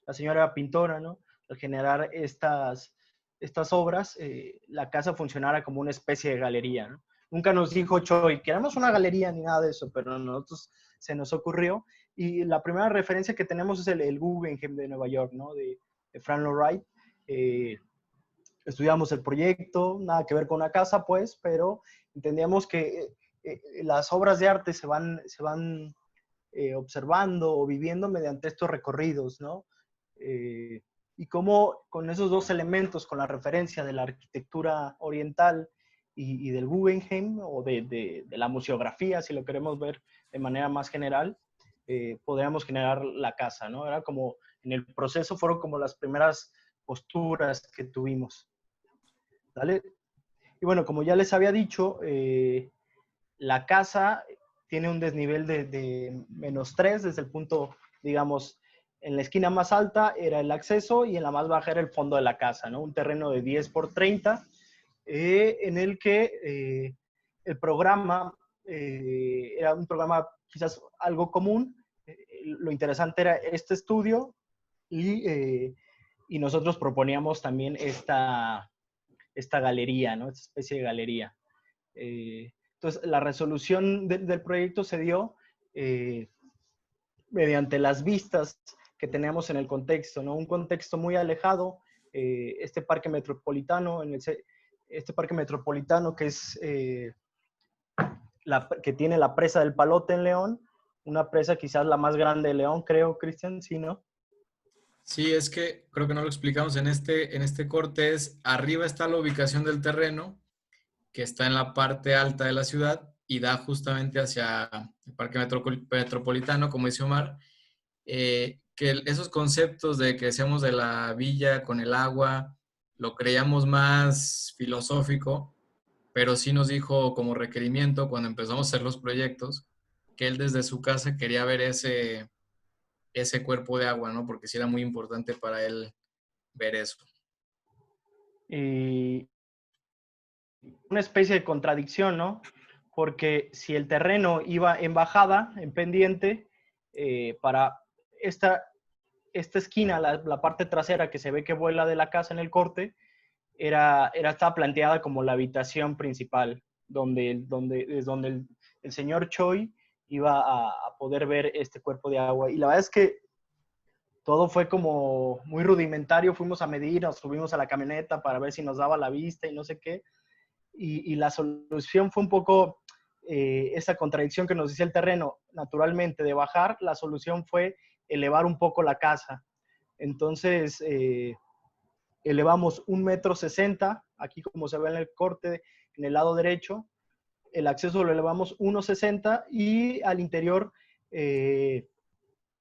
la señora era pintora, ¿no? Al generar estas obras, la casa funcionara como una especie de galería, ¿no? Nunca nos dijo Choi, queremos una galería ni nada de eso, pero a nosotros se nos ocurrió. Y la primera referencia que tenemos es el Guggenheim de Nueva York, ¿no? De Frank Lloyd Wright. Estudiamos el proyecto, nada que ver con una casa, pues, pero entendíamos que las obras de arte se van observando o viviendo mediante estos recorridos, ¿no? Y cómo con esos dos elementos, con la referencia de la arquitectura oriental y del Guggenheim, o de la museografía, si lo queremos ver de manera más general, podríamos generar la casa, ¿no? Era como, en el proceso fueron como las primeras posturas que tuvimos. ¿Vale? Y bueno, como ya les había dicho, la casa tiene un desnivel de -3 desde el punto, digamos, en la esquina más alta era el acceso y en la más baja era el fondo de la casa, ¿no? Un terreno de 10 por 30, en el que el programa era un programa quizás algo común. Lo interesante era este estudio y nosotros proponíamos también esta galería, ¿no? Esta especie de galería. Entonces, la resolución del proyecto se dio mediante las vistas que teníamos en el contexto, ¿no? Un contexto muy alejado, este parque metropolitano, este parque metropolitano que es que tiene la presa del Palote en León, una presa quizás la más grande de León, creo, Cristian, ¿sí, no? Sí, es que creo que no lo explicamos en este corte, arriba está la ubicación del terreno, que está en la parte alta de la ciudad y da justamente hacia el Parque Metropolitano, como dice Omar, que esos conceptos de que decíamos de la villa con el agua, lo creíamos más filosófico, pero sí nos dijo como requerimiento cuando empezamos a hacer los proyectos, que él desde su casa quería ver ese cuerpo de agua, ¿no? Porque sí era muy importante para él ver eso. Y una especie de contradicción, ¿no? Porque si el terreno iba en bajada, en pendiente, para esta esquina, la parte trasera que se ve que vuela de la casa en el corte, estaba planteada como la habitación principal, donde el señor Choi iba a poder ver este cuerpo de agua. Y la verdad es que todo fue como muy rudimentario, fuimos a medir, nos subimos a la camioneta para ver si nos daba la vista y no sé qué. Y la solución fue un poco esa contradicción que nos decía el terreno, naturalmente, de bajar, la solución fue elevar un poco la casa. Entonces, elevamos 1,60 m, aquí como se ve en el corte, en el lado derecho, el acceso lo elevamos 1,60 m y al interior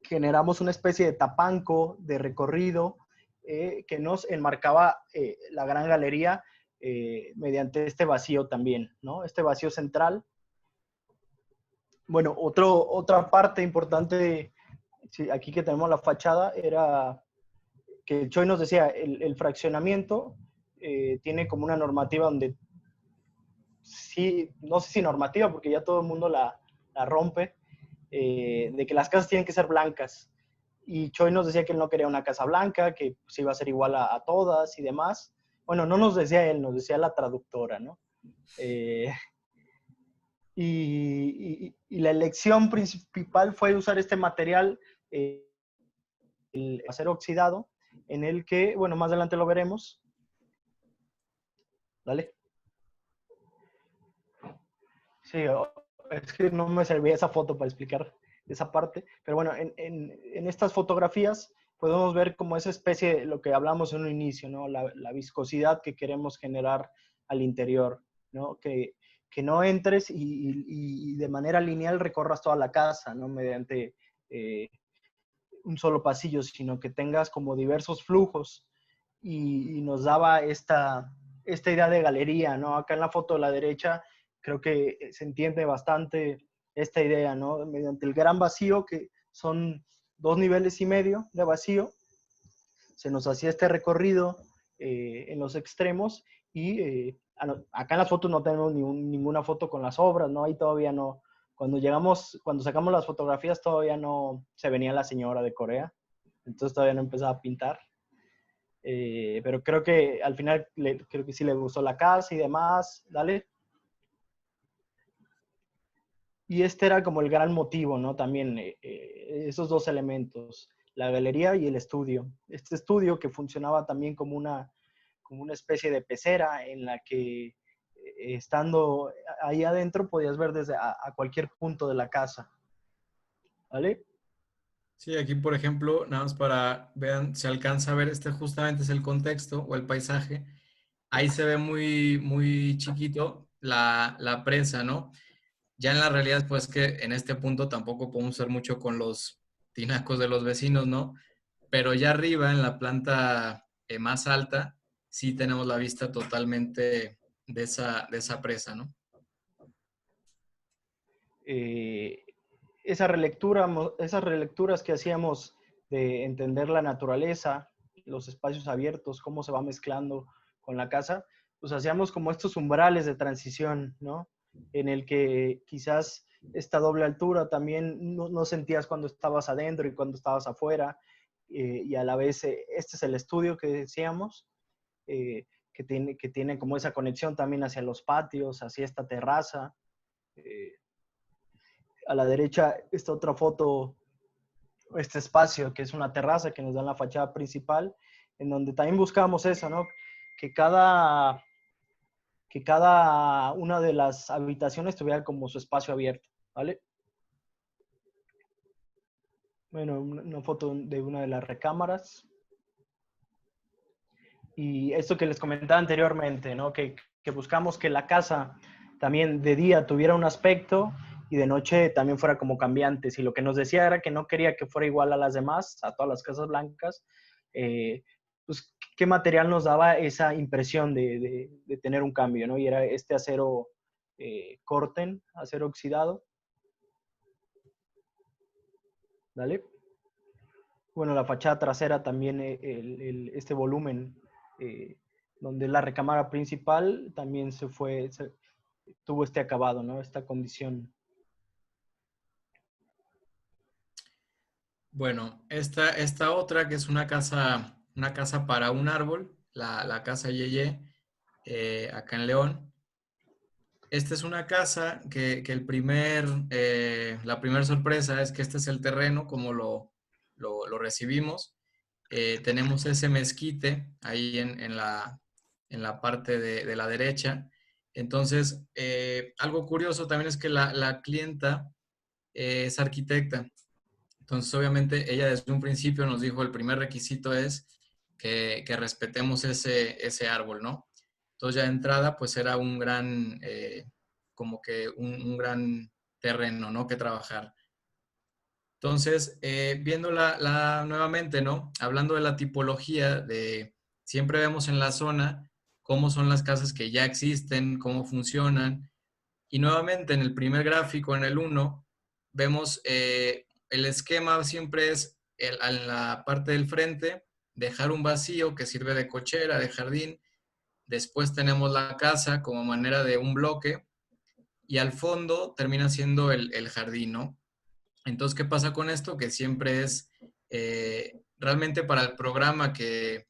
generamos una especie de tapanco de recorrido que nos enmarcaba la gran galería mediante este vacío también, ¿no? Este vacío central. Bueno, otra parte importante, sí, aquí que tenemos la fachada, era que Choi nos decía, el fraccionamiento tiene como una normativa donde, sí, no sé si normativa, porque ya todo el mundo la rompe, de que las casas tienen que ser blancas. Y Choi nos decía que él no quería una casa blanca, que pues, iba a ser igual a todas y demás. Bueno, no nos decía él, nos decía la traductora, ¿no? Y la elección principal fue usar este material, el acero oxidado, en el que, bueno, más adelante lo veremos. Dale. Sí, es que no me servía esa foto para explicar esa parte, pero bueno, en estas fotografías podemos ver como esa especie de lo que hablamos en un inicio, ¿no? La viscosidad que queremos generar al interior, ¿no? Que no entres y de manera lineal recorras toda la casa, ¿no? Mediante un solo pasillo, sino que tengas como diversos flujos y nos daba esta idea de galería, ¿no? Acá en la foto de la derecha creo que se entiende bastante esta idea, ¿no? Mediante el gran vacío, que son 2,5 niveles de vacío, se nos hacía este recorrido en los extremos y acá en las fotos no tenemos ninguna foto con las obras, ¿no? Ahí todavía no. Cuando sacamos las fotografías todavía no se venía la señora de Corea, entonces todavía no empezaba a pintar. Pero creo que al final creo que sí le gustó la casa y demás, dale. Y este era como el gran motivo, ¿no? También esos dos elementos, la galería y el estudio. Este estudio que funcionaba también como una especie de pecera en la que estando ahí adentro podías ver desde a cualquier punto de la casa. ¿Vale? Sí, aquí por ejemplo, nada más para vean, se alcanza a ver, justamente es el contexto o el paisaje. Ahí se ve muy, muy chiquito la presa, ¿no? Ya en la realidad, pues que en este punto tampoco podemos hacer mucho con los tinacos de los vecinos, ¿no? Pero ya arriba, en la planta más alta, sí tenemos la vista totalmente de esa presa, ¿no? Esas relecturas que hacíamos de entender la naturaleza, los espacios abiertos, cómo se va mezclando con la casa, pues hacíamos como estos umbrales de transición, ¿no? En el que quizás esta doble altura, también no sentías cuando estabas adentro y cuando estabas afuera, y a la vez este es el estudio que decíamos, que tiene como esa conexión también hacia los patios, hacia esta terraza. A la derecha esta otra foto, este espacio que es una terraza que nos da en la fachada principal, en donde también buscábamos eso, ¿no? Que cada una de las habitaciones tuviera como su espacio abierto, ¿vale? Bueno, una foto de una de las recámaras. Y esto que les comentaba anteriormente, ¿no? Que buscamos que la casa también de día tuviera un aspecto y de noche también fuera como cambiantes. Y lo que nos decía era que no quería que fuera igual a las demás, a todas las casas blancas. Pues, ¿qué material nos daba esa impresión de tener un cambio, ¿no? Y era este acero Corten, acero oxidado. ¿Vale? Bueno, la fachada trasera también, este volumen, donde es la recámara principal, también tuvo este acabado, ¿no? Esta condición. Bueno, esta otra que es una casa para un árbol, la casa Yeye, acá en León. Esta es una casa que la primera sorpresa es que este es el terreno, como lo recibimos. Tenemos ese mezquite ahí en la parte de la derecha. Entonces, algo curioso también es que la clienta es arquitecta. Entonces, obviamente, ella desde un principio nos dijo, el primer requisito es que respetemos ese árbol, ¿no? Entonces, ya de entrada, pues era un gran, como que un gran terreno, ¿no? Que trabajar. Entonces, viéndola nuevamente, ¿no? Hablando de la tipología siempre vemos en la zona cómo son las casas que ya existen, cómo funcionan. Y nuevamente en el primer gráfico, en el 1, vemos el esquema siempre es en la parte del frente, dejar un vacío que sirve de cochera, de jardín. Después tenemos la casa como manera de un bloque y al fondo termina siendo el jardín, ¿no? Entonces, ¿qué pasa con esto? Que siempre es realmente para el programa que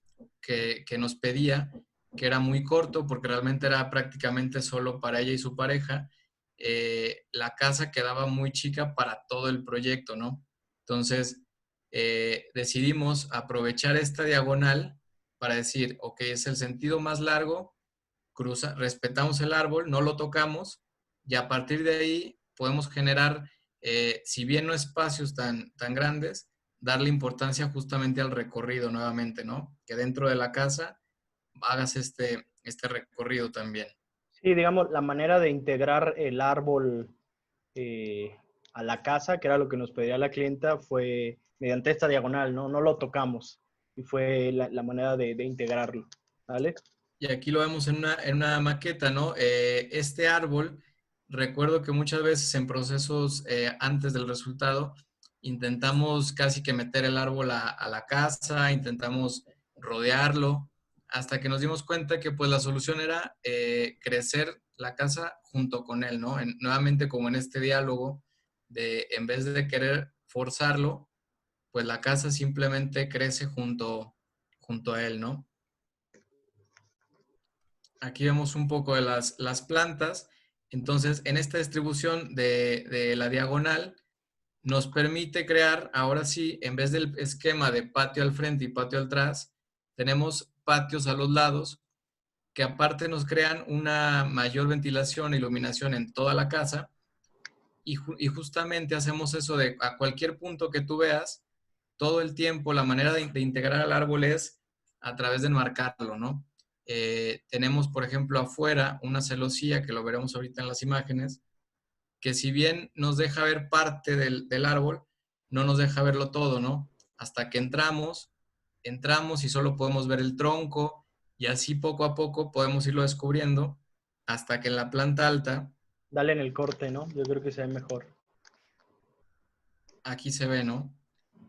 nos pedía, que era muy corto porque realmente era prácticamente solo para ella y su pareja, la casa quedaba muy chica para todo el proyecto, ¿no? Entonces, decidimos aprovechar esta diagonal para decir, ok, es el sentido más largo, respetamos el árbol, no lo tocamos, y a partir de ahí podemos generar, si bien no espacios tan grandes, darle importancia justamente al recorrido nuevamente, ¿no? Que dentro de la casa hagas este recorrido también. Sí, digamos, la manera de integrar el árbol a la casa, que era lo que nos pedía la clienta, fue mediante esta diagonal, ¿no? No lo tocamos. Y fue la manera de integrarlo, ¿vale? Y aquí lo vemos en una maqueta, ¿no? Este árbol, recuerdo que muchas veces en procesos antes del resultado, intentamos casi que meter el árbol a la casa, intentamos rodearlo, hasta que nos dimos cuenta que pues la solución era crecer la casa junto con él, ¿no? Nuevamente como en este diálogo, en vez de querer forzarlo, pues la casa simplemente crece junto a él, ¿no? Aquí vemos un poco de las plantas. Entonces, en esta distribución de la diagonal, nos permite crear, ahora sí, en vez del esquema de patio al frente y patio atrás, tenemos patios a los lados, que aparte nos crean una mayor ventilación e iluminación en toda la casa. Y justamente hacemos eso de a cualquier punto que tú veas, todo el tiempo, la manera de integrar al árbol es a través de enmarcarlo, ¿no? Tenemos, por ejemplo, afuera una celosía, que lo veremos ahorita en las imágenes, que si bien nos deja ver parte del árbol, no nos deja verlo todo, ¿no? Hasta que entramos y solo podemos ver el tronco y así poco a poco podemos irlo descubriendo hasta que en la planta alta... Dale en el corte, ¿no? Yo creo que se ve mejor. Aquí se ve, ¿no?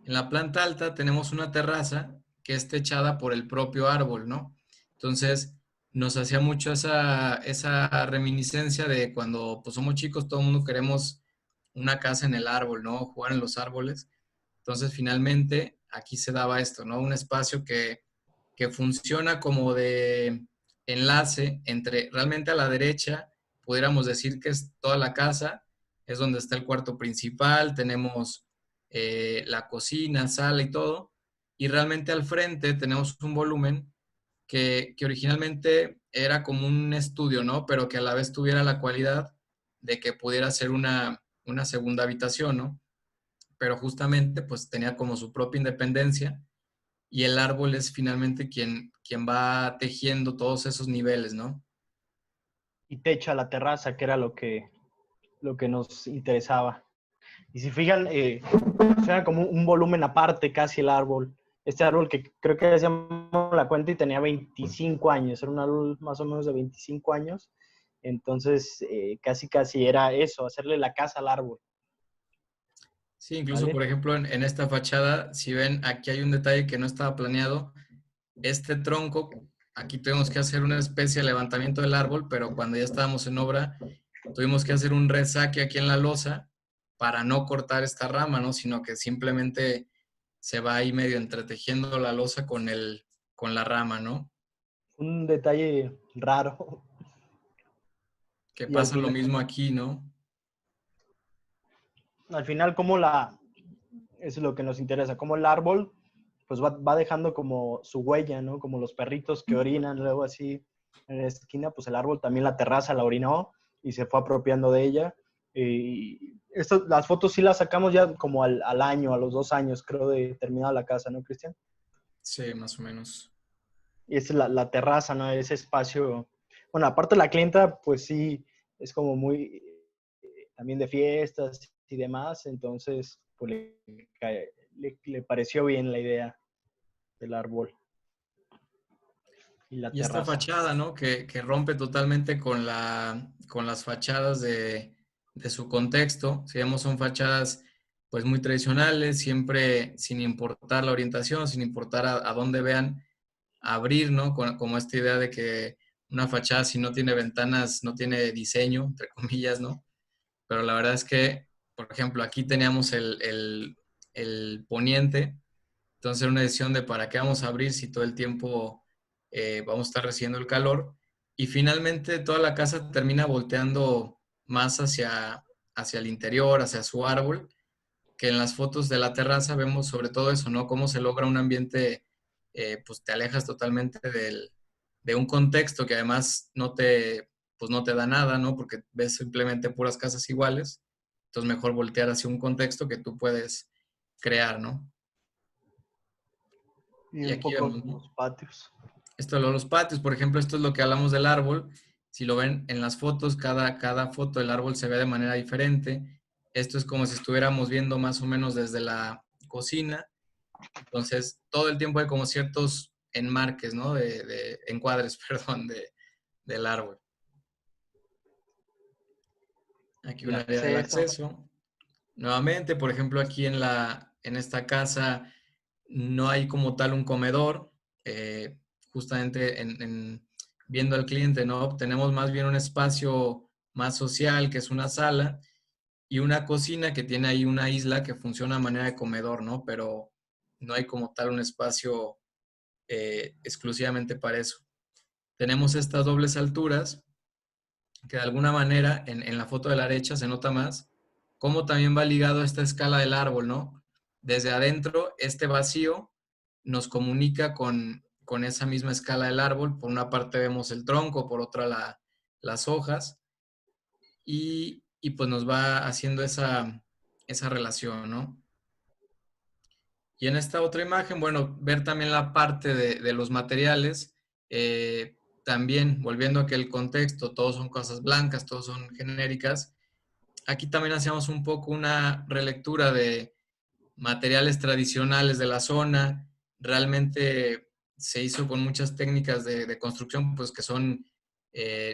En la planta alta tenemos una terraza que es techada por el propio árbol, ¿no? Entonces, nos hacía mucho esa reminiscencia de cuando pues, somos chicos, todo el mundo queremos una casa en el árbol, ¿no? Jugar en los árboles. Entonces, finalmente, aquí se daba esto, ¿no? Un espacio que funciona como de enlace entre realmente a la derecha, pudiéramos decir que es toda la casa, es donde está el cuarto principal, tenemos la cocina, sala y todo, y realmente al frente tenemos un volumen que originalmente era como un estudio, ¿no? Pero que a la vez tuviera la cualidad de que pudiera ser una segunda habitación, ¿no? Pero justamente pues tenía como su propia independencia y el árbol es finalmente quien va tejiendo todos esos niveles, ¿no? Y techo a la terraza, que era lo que nos interesaba. Y si fijan, era como un volumen aparte casi el árbol. Este árbol que creo que hacíamos la cuenta y tenía 25 años, era un árbol más o menos de 25 años. Entonces, casi era eso, hacerle la casa al árbol. Sí, incluso ¿Vale? por ejemplo en esta fachada, si ven, aquí hay un detalle que no estaba planeado. Este tronco, aquí tuvimos que hacer una especie de levantamiento del árbol, pero cuando ya estábamos en obra, tuvimos que hacer un resaque aquí en la losa para no cortar esta rama, ¿no? Sino que simplemente se va ahí medio entretejiendo la losa con la rama, ¿no? Un detalle raro. Que Y pasa lo mismo aquí, ¿no? al final cómo eso es lo que nos interesa, cómo el árbol pues va dejando como su huella, ¿no? Como los perritos que orinan luego así en la esquina, pues el árbol también la terraza la orinó y se fue apropiando de ella. Y las fotos sí las sacamos ya como al año, a los 2 años, creo, de terminada la casa, ¿no, Cristian? Sí, más o menos. Y esa es la terraza, ¿no? Ese espacio. Bueno, aparte la clienta, pues sí, es como muy también de fiestas y demás, entonces pues le pareció bien la idea del árbol y la Y esta terraza. fachada, ¿no? Que rompe totalmente con las fachadas de su contexto. Si vemos, son fachadas pues muy tradicionales, siempre sin importar la orientación, sin importar a dónde vean abrir, ¿no? Como esta idea de que una fachada si no tiene ventanas, no tiene diseño, entre comillas, ¿no? Pero la verdad es que, por ejemplo, aquí teníamos el poniente, entonces era una decisión de para qué vamos a abrir si todo el tiempo vamos a estar recibiendo el calor. Y finalmente toda la casa termina volteando más hacia el interior, hacia su árbol, que en las fotos de la terraza vemos sobre todo eso, ¿no? Cómo se logra un ambiente, pues te alejas totalmente de un contexto que además pues no te da nada, ¿no? Porque ves simplemente puras casas iguales. Entonces mejor voltear hacia un contexto que tú puedes crear, ¿no? Y Y un aquí poco vemos, ¿no? los patios. Esto de los patios, por ejemplo, esto es lo que hablamos del árbol. Si lo ven en las fotos, cada foto del árbol se ve de manera diferente. Esto es como si estuviéramos viendo más o menos desde la cocina. Entonces, todo el tiempo hay como ciertos enmarques, ¿no? De encuadres, perdón, del árbol. Aquí El un área del acceso. acceso. Nuevamente, por ejemplo, aquí en esta casa no hay como tal un comedor. Justamente viendo al cliente, ¿no? Tenemos más bien un espacio más social, que es una sala, y una cocina que tiene ahí una isla que funciona a manera de comedor, ¿no? Pero no hay como tal un espacio exclusivamente para eso. Tenemos estas dobles alturas que de alguna manera en la foto de la derecha se nota más cómo también va ligado a esta escala del árbol, ¿no? Desde adentro, este vacío nos comunica con esa misma escala del árbol. Por una parte vemos el tronco, por otra las hojas, y pues nos va haciendo esa relación, ¿no? Y en esta otra imagen, bueno, ver también la parte de los materiales, también volviendo a que el contexto, todos son cosas blancas, todos son genéricas. Aquí también hacemos un poco una relectura de materiales tradicionales de la zona. Realmente se hizo con muchas técnicas de construcción, pues que son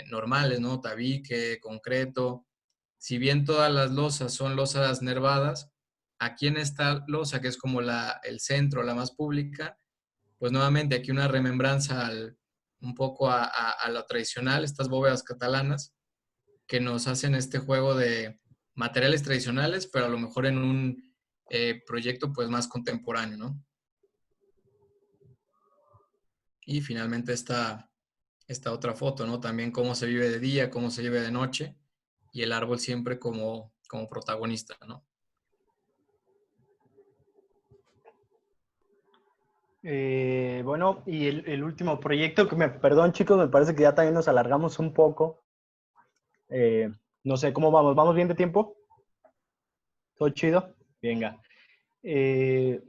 normales, ¿no? Tabique, concreto. Si bien todas las losas son losas nervadas, aquí en esta losa, que es como el centro, la más pública, pues nuevamente aquí una remembranza un poco a lo tradicional, estas bóvedas catalanas, que nos hacen este juego materiales tradicionales, pero a lo mejor en un proyecto pues más contemporáneo, ¿no? Y finalmente esta otra foto, ¿no? También cómo se vive de día, cómo se vive de noche y el árbol siempre como protagonista, ¿no? Bueno, y el último proyecto, perdón chicos, me parece que ya también nos alargamos un poco. No sé, ¿cómo vamos? ¿Vamos bien de tiempo? ¿Todo chido? Venga. Eh,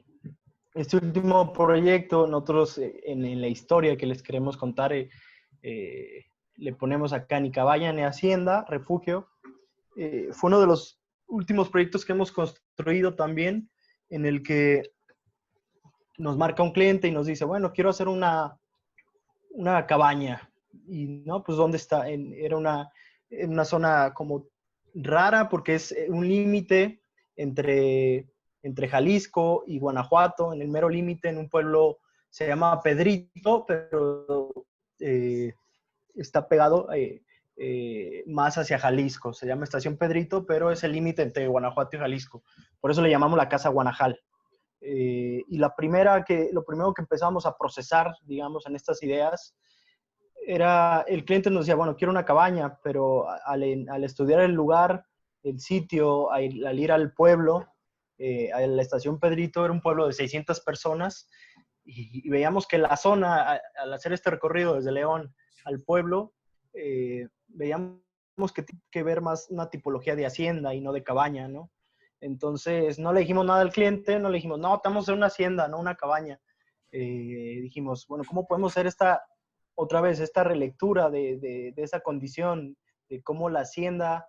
este último proyecto, nosotros en la historia que les queremos contar, le ponemos acá ni cabaña ni hacienda, refugio. Fue uno de los últimos proyectos que hemos construido también, en el que nos marca un cliente y nos dice, bueno, quiero hacer una cabaña. Y no, pues ¿dónde está? Era en una zona como rara porque es un límite entre Jalisco y Guanajuato, en el mero límite, en un pueblo, se llama Pedrito, pero está pegado más hacia Jalisco. Se llama Estación Pedrito, pero es el límite entre Guanajuato y Jalisco. Por eso le llamamos la Casa Guanajal. Y lo primero que empezamos a procesar, digamos, en estas ideas, era, el cliente nos decía, bueno, quiero una cabaña, pero al estudiar el lugar, el sitio, al ir al pueblo, a la estación Pedrito, era un pueblo de 600 personas, y veíamos que la zona, al hacer este recorrido desde León al pueblo, veíamos que ver más una tipología de hacienda y no de cabaña, ¿no? Entonces, no le dijimos nada al cliente, no le dijimos, no, estamos en una hacienda, no una cabaña. Dijimos, bueno, ¿cómo podemos hacer otra vez, esta relectura de esa condición, de cómo la hacienda,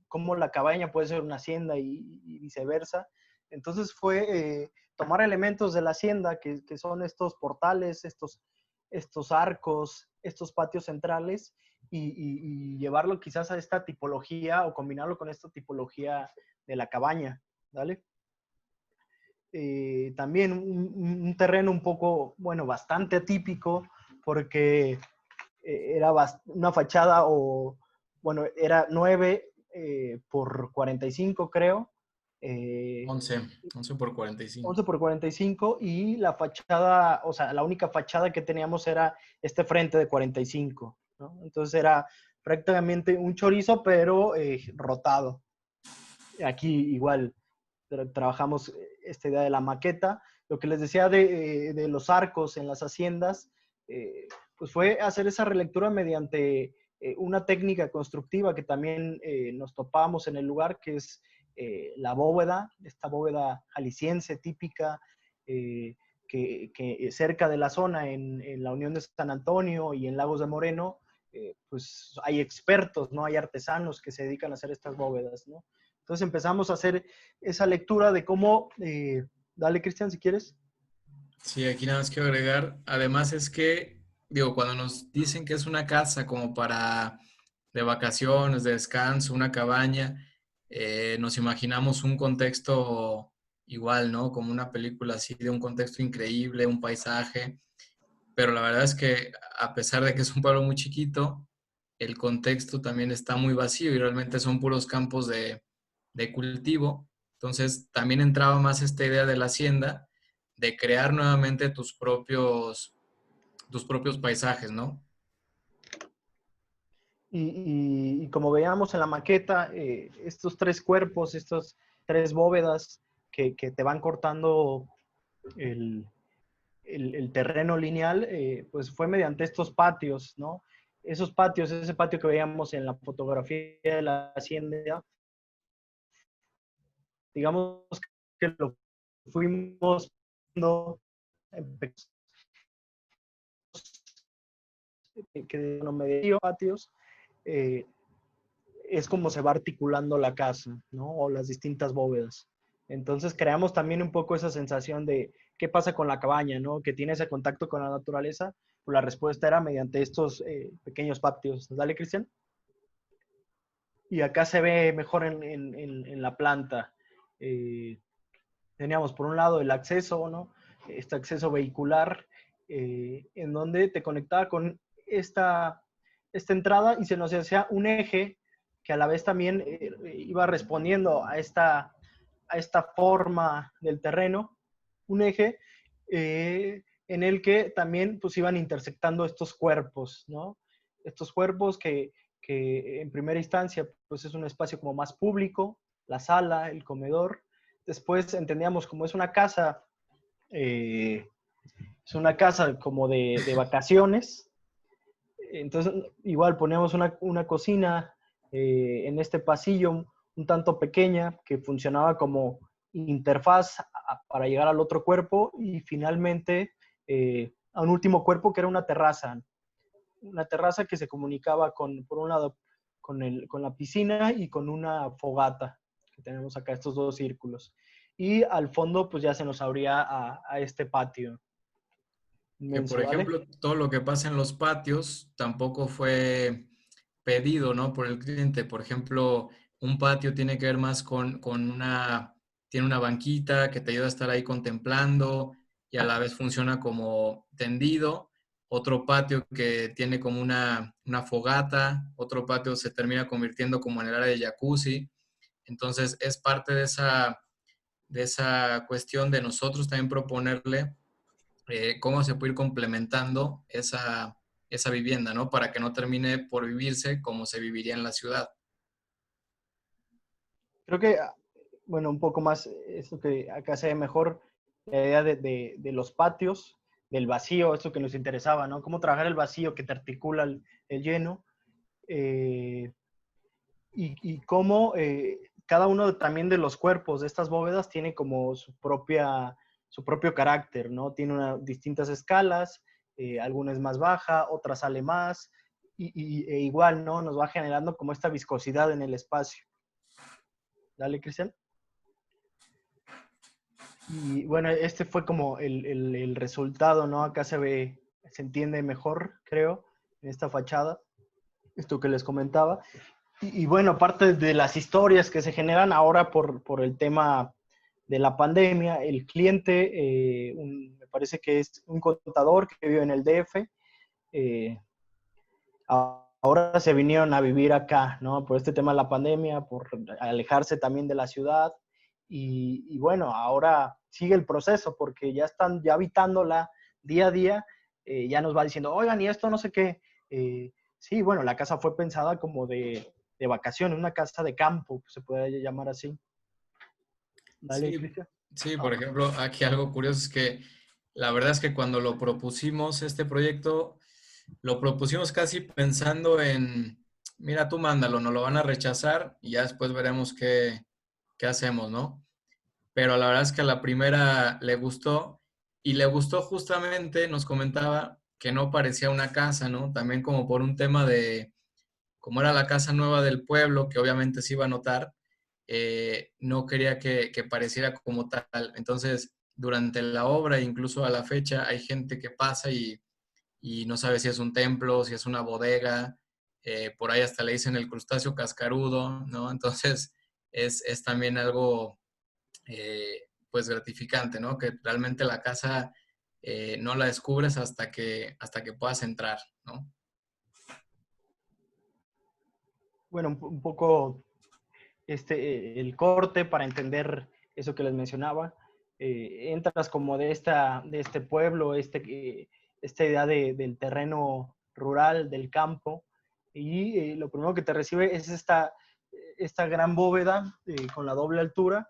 cómo la cabaña puede ser una hacienda y viceversa? Entonces fue tomar elementos de la hacienda, que son estos portales, estos arcos, estos patios centrales, y llevarlo quizás a esta tipología o combinarlo con esta tipología de la cabaña, ¿vale? También un terreno un poco, bueno, bastante atípico, porque era una fachada bueno, era 9 por 45, creo. 11 por 45. 11 por 45, y la fachada, o sea, la única fachada que teníamos era este frente de 45, ¿no? Entonces era prácticamente un chorizo, pero rotado. Aquí igual trabajamos esta idea de la maqueta. Lo que les decía de los arcos en las haciendas, pues fue hacer esa relectura mediante una técnica constructiva que también nos topamos en el lugar, que es la bóveda, esta bóveda jalisciense típica, que cerca de la zona, en la Unión de San Antonio y en Lagos de Moreno, pues hay expertos, ¿no? Hay artesanos que se dedican a hacer estas bóvedas, ¿no? Entonces empezamos a hacer esa lectura de cómo, dale Cristian si quieres. Sí, aquí nada más quiero agregar, además es que, digo, cuando nos dicen que es una casa como para de vacaciones, de descanso, una cabaña, nos imaginamos un contexto igual, ¿no? Como una película así, de un contexto increíble, un paisaje, pero la verdad es que a pesar de que es un pueblo muy chiquito, el contexto también está muy vacío y realmente son puros campos de cultivo. Entonces también entraba más esta idea de la hacienda, de crear nuevamente tus propios paisajes, ¿no? Y como veíamos en la maqueta, estos tres cuerpos, estas tres bóvedas que te van cortando el terreno lineal, pues fue mediante estos patios, ¿no? Esos patios, ese patio que veíamos en la fotografía de la hacienda, digamos que lo fuimos viendo que no me dio patios, eh, es como se va articulando la casa, ¿no? O las distintas bóvedas. Entonces creamos también un poco esa sensación de qué pasa con la cabaña, ¿no? Que tiene ese contacto con la naturaleza. Pues la respuesta era mediante estos pequeños patios. Dale, Cristian. Y acá se ve mejor en la planta. Teníamos por un lado el acceso, ¿no? Este acceso vehicular, en donde te conectaba con esta entrada y se nos hacía un eje que a la vez también iba respondiendo a esta forma del terreno, un eje en el que también pues iban intersectando estos cuerpos, ¿no? Estos cuerpos que en primera instancia pues es un espacio como más público, la sala, el comedor. Después entendíamos como es una casa como de vacaciones. Entonces, igual poníamos una cocina en este pasillo un tanto pequeña que funcionaba como interfaz para llegar al otro cuerpo y finalmente a un último cuerpo que era una terraza que se comunicaba por un lado con la piscina y con una fogata, que tenemos acá estos dos círculos. Y al fondo pues ya se nos abría a este patio Que inmenso, por ¿vale? ejemplo, todo lo que pasa en los patios tampoco fue pedido, ¿no? Por el cliente. Por ejemplo, un patio tiene que ver más tiene una banquita que te ayuda a estar ahí contemplando y a la vez funciona como tendido. Otro patio que tiene como una fogata, otro patio se termina convirtiendo como en el área de jacuzzi. Entonces, es parte de esa cuestión de nosotros también proponerle cómo se puede ir complementando esa vivienda, ¿no? Para que no termine por vivirse como se viviría en la ciudad. Creo que, bueno, un poco más, esto que acá se ve mejor, la idea de los patios, del vacío, esto que nos interesaba, ¿no? Cómo trabajar el vacío que te articula el lleno, eh, y cómo cada uno también de los cuerpos de estas bóvedas tiene como su propio carácter, ¿no? Tiene distintas escalas, alguna es más baja, otra sale más, e igual, ¿no? Nos va generando como esta viscosidad en el espacio. Dale, Cristian. Y bueno, este fue como el resultado, ¿no? Acá se entiende mejor, creo, en esta fachada, esto que les comentaba. Y bueno, parte de las historias que se generan ahora por el tema de la pandemia, el cliente, me parece que es un contador que vive en el DF, eh, ahora se vinieron a vivir acá, ¿no? Por este tema de la pandemia, por alejarse también de la ciudad. Y bueno, ahora sigue el proceso porque ya están ya habitándola día a día, ya nos va diciendo, oigan, y esto no sé qué. Sí, bueno, la casa fue pensada como de vacaciones, una casa de campo, se puede llamar así. Dale, Sí, Cristian. sí, por ejemplo, aquí algo curioso es que la verdad es que cuando lo propusimos, este proyecto, lo propusimos casi pensando en, mira, tú mándalo, no lo van a rechazar y ya después veremos qué hacemos, ¿no? Pero la verdad es que a la primera le gustó y le gustó justamente, nos comentaba que no parecía una casa, ¿no? También como por un tema de, como era la casa nueva del pueblo, que obviamente se iba a notar, no quería que pareciera como tal. Entonces, durante la obra, incluso a la fecha, hay gente que pasa y no sabe si es un templo, si es una bodega, por ahí hasta le dicen el crustáceo cascarudo, ¿no? Entonces, es también algo pues gratificante, ¿no? Que realmente la casa no la descubres hasta que puedas entrar, ¿no? Bueno, un poco el corte para entender eso que les mencionaba. Entras como de este pueblo, esta idea del terreno rural, del campo, y lo primero que te recibe es esta gran bóveda con la doble altura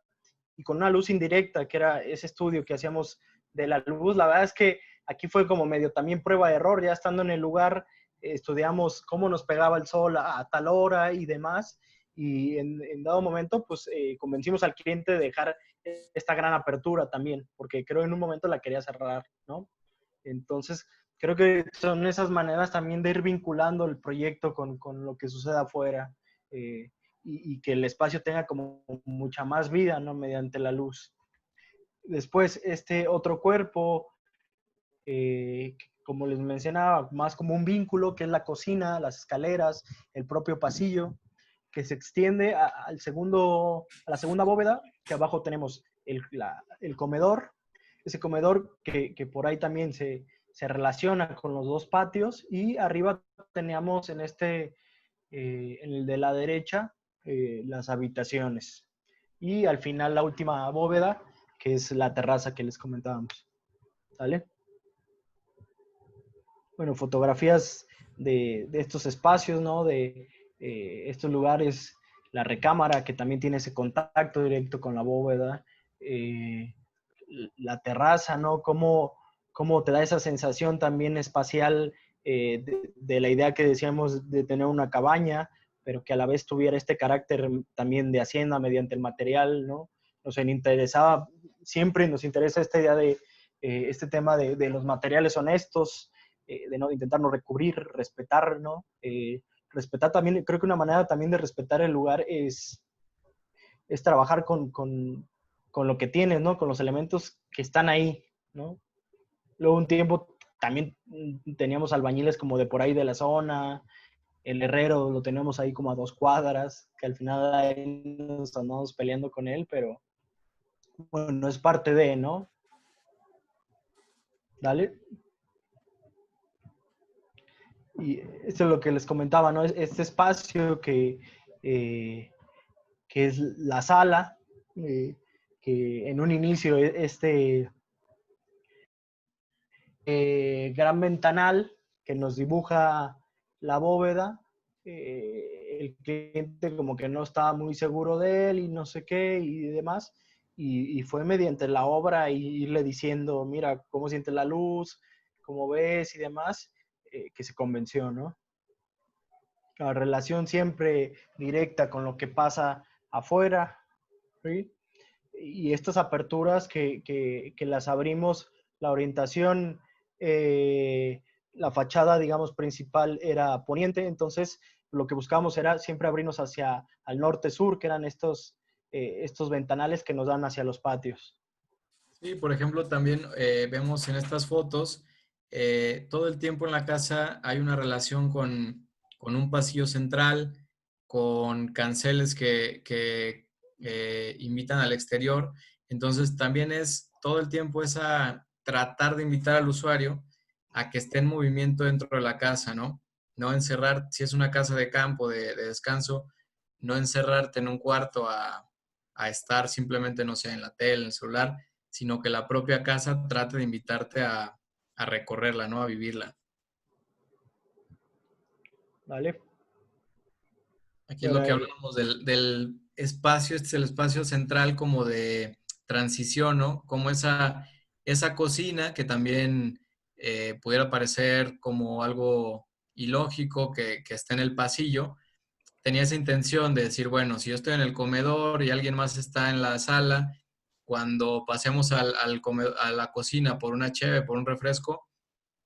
y con una luz indirecta, que era ese estudio que hacíamos de la luz. La verdad es que aquí fue como medio también prueba de error, ya estando en el lugar, estudiamos cómo nos pegaba el sol a tal hora y demás, y en dado momento, pues convencimos al cliente de dejar esta gran apertura también, porque creo en un momento la quería cerrar, ¿no? Entonces, creo que son esas maneras también de ir vinculando el proyecto con lo que sucede afuera, y que el espacio tenga como mucha más vida, ¿no? Mediante la luz. Después, este otro cuerpo, como les mencionaba, más como un vínculo, que es la cocina, las escaleras, el propio pasillo, que se extiende a la segunda bóveda, que abajo tenemos el comedor, ese comedor que por ahí también se relaciona con los dos patios, y arriba teníamos en en el de la derecha, las habitaciones. Y al final la última bóveda, que es la terraza que les comentábamos. ¿Sale? Bueno, fotografías de estos espacios, ¿no? De estos lugares, la recámara que también tiene ese contacto directo con la bóveda, la terraza, ¿no? Cómo te da esa sensación también espacial de la idea que decíamos de tener una cabaña, pero que a la vez tuviera este carácter también de hacienda mediante el material, ¿no? Siempre nos interesa esta idea de este tema de los materiales honestos, de no intentar no recubrir, respetar, ¿no? Respetar también, creo que una manera también de respetar el lugar es trabajar con lo que tienes, ¿no? Con los elementos que están ahí, ¿no? Luego un tiempo también teníamos albañiles como de por ahí de la zona, el herrero lo teníamos ahí como a 2 cuadras, que al final ahí nos andamos peleando con él, pero bueno, es parte de, ¿no? Dale. Y esto es lo que les comentaba, ¿no? Este espacio que es la sala, que en un inicio este gran ventanal que nos dibuja la bóveda, el cliente como que no estaba muy seguro de él y no sé qué y demás, y fue mediante la obra irle diciendo, mira, cómo siente la luz, cómo ves y demás, que se convenció, ¿no? La relación siempre directa con lo que pasa afuera, ¿sí? Y estas aperturas que las abrimos, la orientación, la fachada, digamos, principal era poniente, entonces lo que buscábamos era siempre abrirnos hacia al norte-sur, que eran estos ventanales que nos dan hacia los patios. Sí, por ejemplo, también vemos en estas fotos, todo el tiempo en la casa hay una relación con un pasillo central, con canceles que invitan al exterior. Entonces, también es todo el tiempo esa tratar de invitar al usuario a que esté en movimiento dentro de la casa, ¿no? No encerrar, si es una casa de campo, de descanso, no encerrarte en un cuarto a estar simplemente, no sé, en la tele, en el celular, sino que la propia casa trate de invitarte a recorrerla, ¿no? A vivirla. ¿Vale? Aquí es Bueno, lo que hablamos del espacio, este es el espacio central como de transición, ¿no? Como esa cocina que también pudiera parecer como algo ilógico que esté en el pasillo, tenía esa intención de decir, bueno, si yo estoy en el comedor y alguien más está en la sala, cuando pasemos a la cocina por una cheve, por un refresco,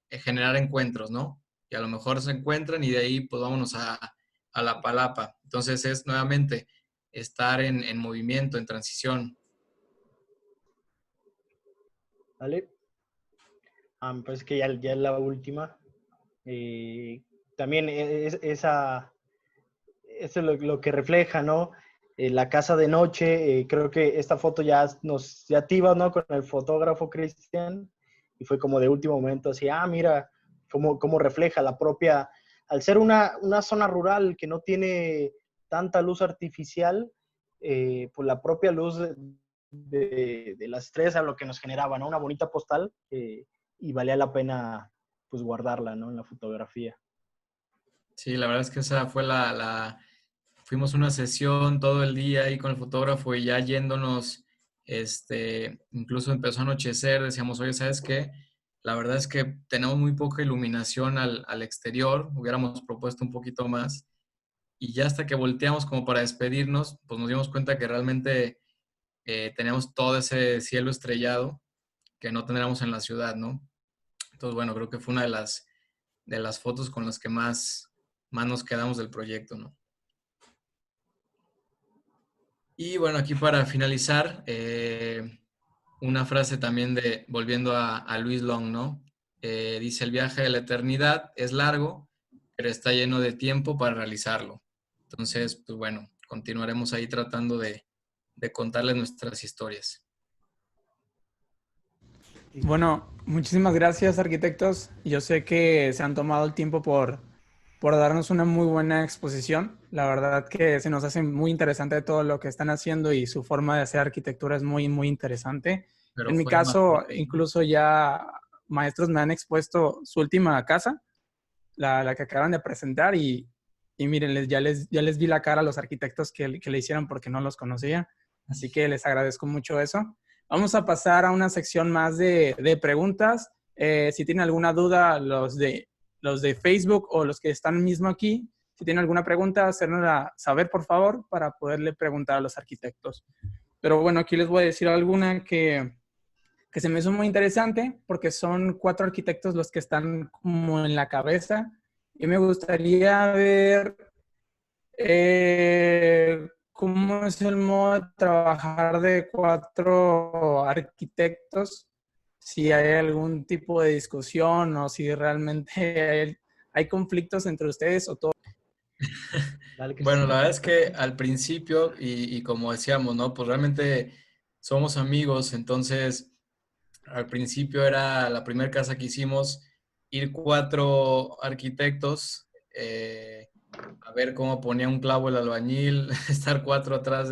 generar encuentros, ¿no? Y a lo mejor se encuentran y de ahí pues vámonos a la palapa. Entonces es nuevamente estar en movimiento, en transición. ¿vale? Me parece que ya es la última. También eso es lo que refleja, ¿no? La casa de noche, creo que esta foto ya te iba, ¿no? Con el fotógrafo Cristian, y fue como de último momento, así, mira cómo refleja la propia, al ser una zona rural que no tiene tanta luz artificial, pues la propia luz de las estrellas a lo que nos generaba, ¿no? Una bonita postal, y valía la pena, pues, guardarla, ¿no? En la fotografía. Sí, la verdad es que esa fue fuimos una sesión todo el día ahí con el fotógrafo y ya yéndonos, incluso empezó a anochecer, decíamos, oye, ¿sabes qué? La verdad es que tenemos muy poca iluminación al exterior, hubiéramos propuesto un poquito más. Y ya hasta que volteamos como para despedirnos, pues nos dimos cuenta que realmente teníamos todo ese cielo estrellado que no tendríamos en la ciudad, ¿no? Entonces, bueno, creo que fue una de las fotos con las que más nos quedamos del proyecto, ¿no? Y bueno, aquí para finalizar, una frase también volviendo a Luis Long, ¿no? Dice, el viaje de la eternidad es largo, pero está lleno de tiempo para realizarlo. Entonces, pues bueno, continuaremos ahí tratando de contarles nuestras historias. Bueno, muchísimas gracias, arquitectos. Yo sé que se han tomado el tiempo por por darnos una muy buena exposición. La verdad que se nos hace muy interesante todo lo que están haciendo y su forma de hacer arquitectura es muy, muy interesante. Pero En mi fue más caso, fuerte, ¿no? incluso ya maestros me han expuesto su última casa, la que acaban de presentar, y miren, ya les vi la cara a los arquitectos que le hicieron porque no los conocía. Así que les agradezco mucho eso. Vamos a pasar a una sección más de preguntas. Si tienen alguna duda, los de Facebook o los que están mismo aquí, si tienen alguna pregunta, hacérnosla saber, por favor, para poderle preguntar a los arquitectos. Pero bueno, aquí les voy a decir alguna que se me hizo muy interesante porque son 4 arquitectos los que están como en la cabeza. Y me gustaría ver cómo es el modo de trabajar de 4 arquitectos, si hay algún tipo de discusión o si realmente hay conflictos entre ustedes o todo. Dale, Bueno, la Cristian. verdad es que al principio, y como decíamos, ¿no? Pues realmente somos amigos, entonces al principio era la primera casa que hicimos, ir 4 arquitectos, a ver cómo ponía un clavo el albañil, estar 4 atrás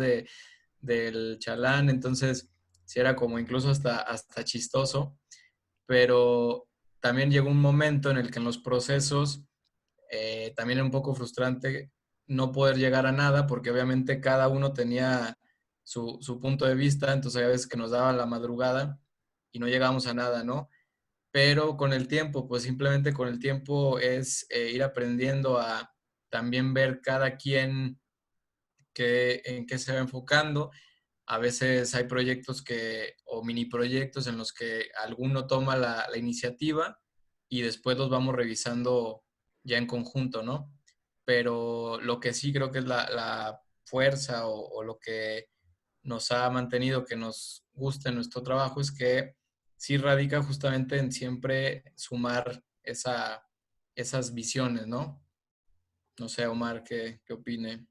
del chalán, entonces sí era como incluso hasta chistoso, pero también llegó un momento en el que en los procesos también era un poco frustrante no poder llegar a nada, porque obviamente cada uno tenía su punto de vista, entonces hay veces que nos daba la madrugada y no llegábamos a nada, ¿no? Pero con el tiempo, pues simplemente con el tiempo es ir aprendiendo a también ver cada quien en qué se va enfocando. A veces hay proyectos o mini proyectos en los que alguno toma la iniciativa y después los vamos revisando ya en conjunto, ¿no? Pero lo que sí creo que es la fuerza o lo que nos ha mantenido que nos guste nuestro trabajo es que sí radica justamente en siempre sumar esas visiones, ¿no? No sé, Omar, ¿qué opine?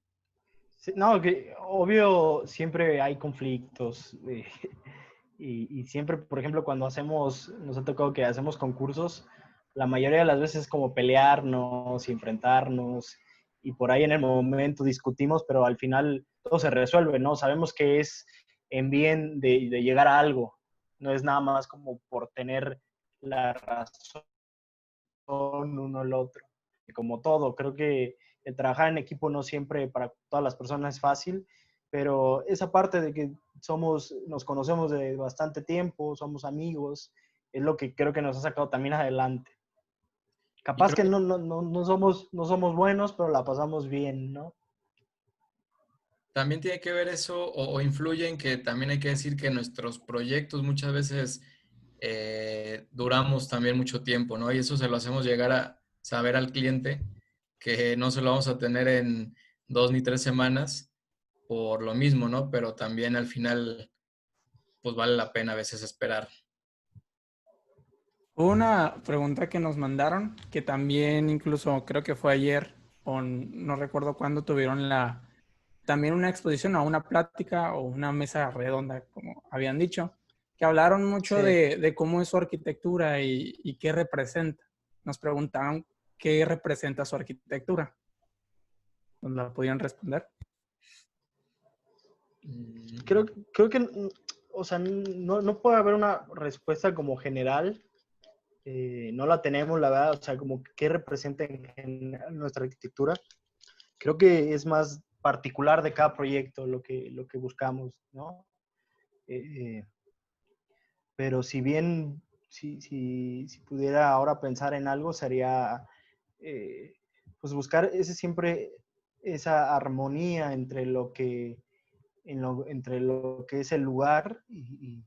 Sí, no, que obvio siempre hay conflictos y siempre, por ejemplo, cuando nos ha tocado que hacemos concursos, la mayoría de las veces es como pelearnos y enfrentarnos y por ahí en el momento discutimos, pero al final todo se resuelve, ¿no? Sabemos que es en bien de llegar a algo, no es nada más como por tener la razón uno al otro. Como todo, creo que el trabajar en equipo no siempre para todas las personas es fácil, pero esa parte de que nos conocemos de bastante tiempo, somos amigos, es lo que creo que nos ha sacado también adelante. Y Capaz creo que que no somos buenos, pero la pasamos bien, ¿no? también tiene que ver eso o influye en que también hay que decir que nuestros proyectos muchas veces duramos también mucho tiempo, ¿no? Y eso se lo hacemos llegar a saber al cliente que no se lo vamos a tener en 2 ni 3 semanas por lo mismo, ¿no? Pero también al final, pues vale la pena a veces esperar. Hubo una pregunta que nos mandaron, que también incluso creo que fue ayer, o no recuerdo cuándo tuvieron también una exposición o una plática o una mesa redonda, como habían dicho, que hablaron mucho Sí. de cómo es su arquitectura y qué representa. Nos preguntaban qué representa su arquitectura. ¿Nos la podían responder? Creo, creo que, o sea, no puede haber una respuesta como general. No la tenemos, la verdad, o sea, como qué representa en general nuestra arquitectura. Creo que es más particular de cada proyecto lo que buscamos, ¿no? Eh, pero si bien, si pudiera ahora pensar en algo, sería eh, pues buscar siempre esa armonía entre entre lo que es el lugar y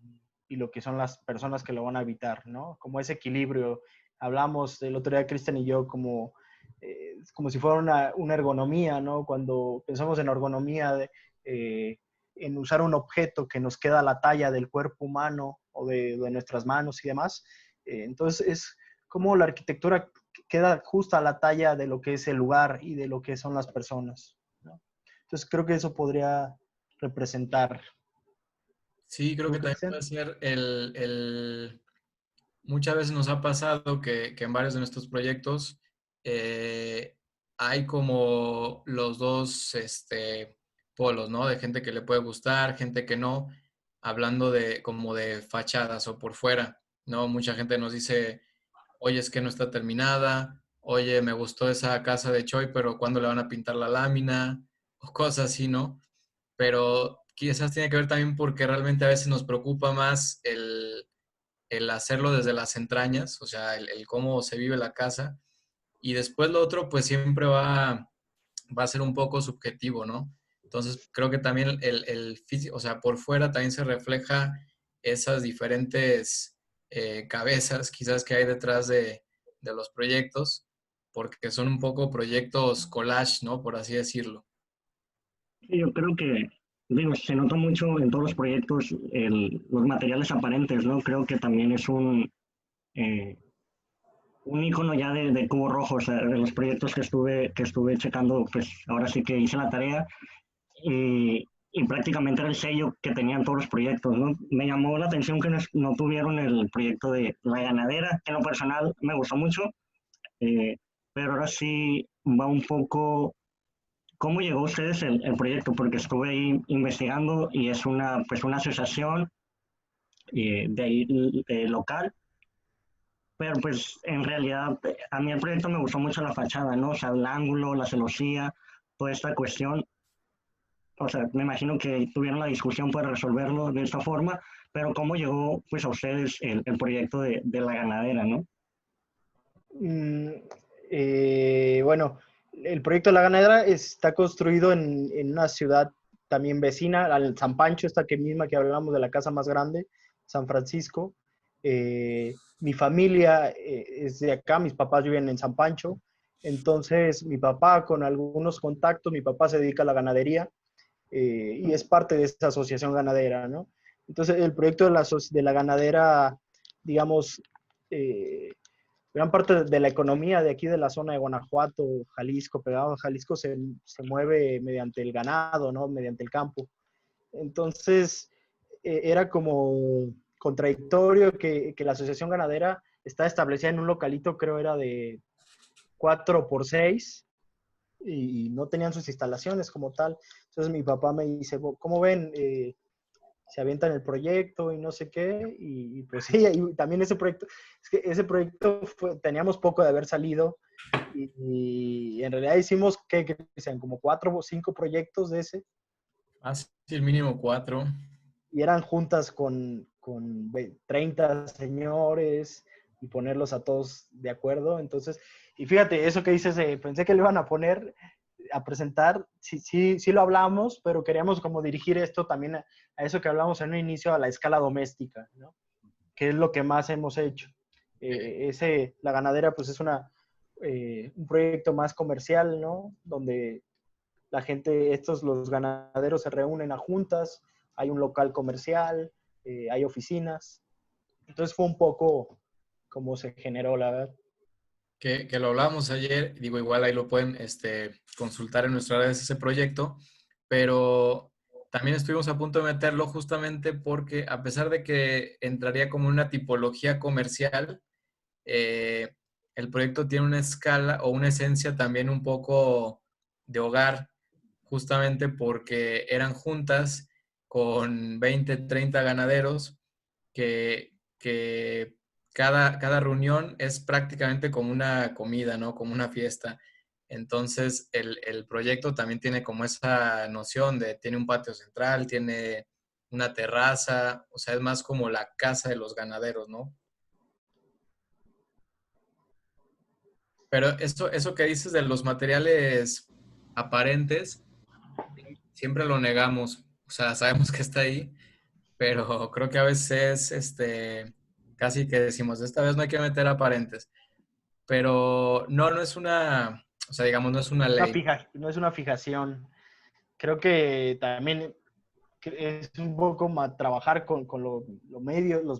lo que son las personas que lo van a habitar, ¿no? Como ese equilibrio. Hablamos el otro día, Cristian y yo, como si fuera una ergonomía, ¿no? Cuando pensamos en ergonomía, en usar un objeto que nos queda a la talla del cuerpo humano o de nuestras manos y demás. Entonces es como la arquitectura queda justo a la talla de lo que es el lugar y de lo que son las personas, ¿no? Entonces creo que eso podría representar. Sí, creo ¿Tú, que también Cristian? puede ser muchas veces nos ha pasado que en varios de nuestros proyectos hay como los dos polos, ¿no? De gente que le puede gustar, gente que no, hablando de como de fachadas o por fuera, ¿no? Mucha gente nos dice, oye, es que no está terminada, oye, me gustó esa casa de Choi, pero ¿cuándo le van a pintar la lámina? O cosas así, ¿no? Pero quizás tiene que ver también porque realmente a veces nos preocupa más el hacerlo desde las entrañas, o sea, el cómo se vive la casa. Y después lo otro, pues siempre va a ser un poco subjetivo, ¿no? Entonces, creo que también el físico, o sea, por fuera también se refleja esas diferentes cabezas quizás que hay detrás de los proyectos, porque son un poco proyectos collage, ¿no? Por así decirlo. Sí, yo creo que, digo, se nota mucho en todos los proyectos los materiales aparentes, ¿no? Creo que también es eh, un icono ya de Cubo Rojo, o sea, de los proyectos que estuve checando, pues ahora sí que hice la tarea y prácticamente era el sello que tenían todos los proyectos, ¿no? Me llamó la atención que no tuvieron el proyecto de La Ganadera, que en lo personal me gustó mucho, eh, pero ahora sí va un poco. ¿Cómo llegó a ustedes el proyecto? Porque estuve ahí investigando y es pues una asociación de ahí local, pero pues en realidad a mí el proyecto me gustó mucho la fachada, ¿no? O sea, el ángulo, la celosía, toda esta cuestión. O sea, me imagino que tuvieron la discusión para resolverlo de esta forma, pero ¿cómo llegó pues a ustedes el proyecto de la ganadera, ¿no? Mm, bueno, el proyecto de la ganadera está construido en una ciudad también vecina, al San Pancho, esta que misma que hablamos de la casa más grande, San Francisco. Mi familia es de acá, mis papás viven en San Pancho, entonces mi papá con algunos contactos, mi papá se dedica a la ganadería y es parte de esta asociación ganadera, ¿no? Entonces el proyecto de la ganadera, digamos, gran parte de la economía de aquí de la zona de Guanajuato, Jalisco, pegado a Jalisco, se mueve mediante el ganado, ¿no? Mediante el campo. Entonces, era como contradictorio que la asociación ganadera está establecida en un localito, creo era de 4x6, y no tenían sus instalaciones como tal. Entonces mi papá me dice, ¿cómo ven? Se avientan el proyecto y no sé qué, y pues sí, y también ese proyecto, es que ese proyecto teníamos poco de haber salido, y en realidad hicimos, ¿qué sean? Como 4 o 5 proyectos de ese, El mínimo 4. y eran juntas con 30 señores, y ponerlos a todos de acuerdo. Entonces, y fíjate, eso que dices, pensé que le iban a poner a presentar, sí lo hablamos, pero queríamos como dirigir esto también a eso que hablamos en un inicio, a la escala doméstica, ¿no? Que es lo que más hemos hecho. La ganadera pues es un proyecto más comercial, ¿no? Donde la gente, los ganaderos se reúnen a juntas, hay un local comercial, hay oficinas. Entonces fue un poco como se generó, la verdad. Que lo hablábamos ayer, digo, igual ahí lo pueden consultar en nuestras redes ese proyecto, pero también estuvimos a punto de meterlo justamente porque a pesar de que entraría como una tipología comercial, el proyecto tiene una escala o una esencia también un poco de hogar, justamente porque eran juntas con 20, 30 ganaderos que cada reunión es prácticamente como una comida, ¿no? Como una fiesta. Entonces, el proyecto también tiene como esa noción tiene un patio central, tiene una terraza, o sea, es más como la casa de los ganaderos, ¿no? Pero eso que dices de los materiales aparentes, siempre lo negamos. O sea, sabemos que está ahí, pero creo que a veces casi que decimos, esta vez no hay que meter aparentes. Pero no es una, o sea, digamos, no es una ley. No es una fijación. Creo que también es un poco más trabajar con los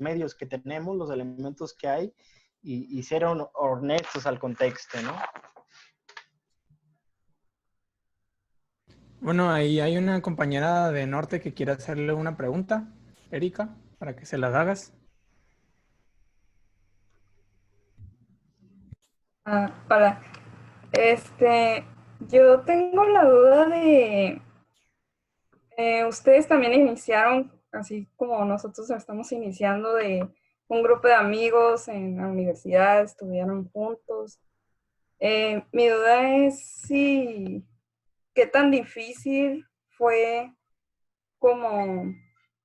medios que tenemos, los elementos que hay, y ser honestos al contexto, ¿no? Bueno, ahí hay una compañera de Norte que quiere hacerle una pregunta, Erika, para que se las hagas. Hola. Este, yo tengo la duda de, ustedes también iniciaron, así como nosotros estamos iniciando, de un grupo de amigos en la universidad, estudiaron juntos. Mi duda es si, qué tan difícil fue como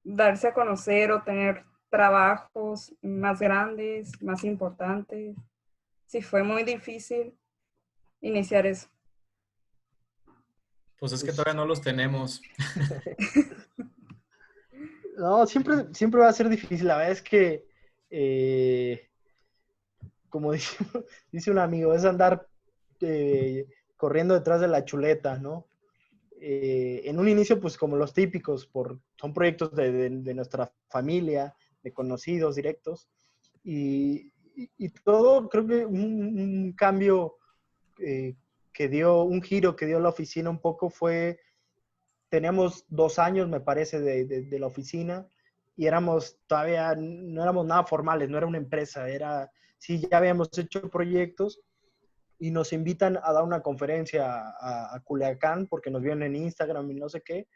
darse a conocer o tener trabajos más grandes, más importantes, si fue muy difícil iniciar eso. Pues es que todavía no los tenemos. No, siempre va a ser difícil. La verdad es que, como dice, dice un amigo, es andar corriendo detrás de la chuleta, ¿no? En un inicio, pues como los típicos, son proyectos de nuestra familia, de conocidos directos, y todo, creo que un cambio un giro que dio la oficina un poco fue, teníamos 2 años, me parece, de la oficina, y todavía no éramos nada formales, no era una empresa, sí, ya habíamos hecho proyectos, y nos invitan a dar una conferencia a Culiacán porque nos vieron en Instagram y no sé qué.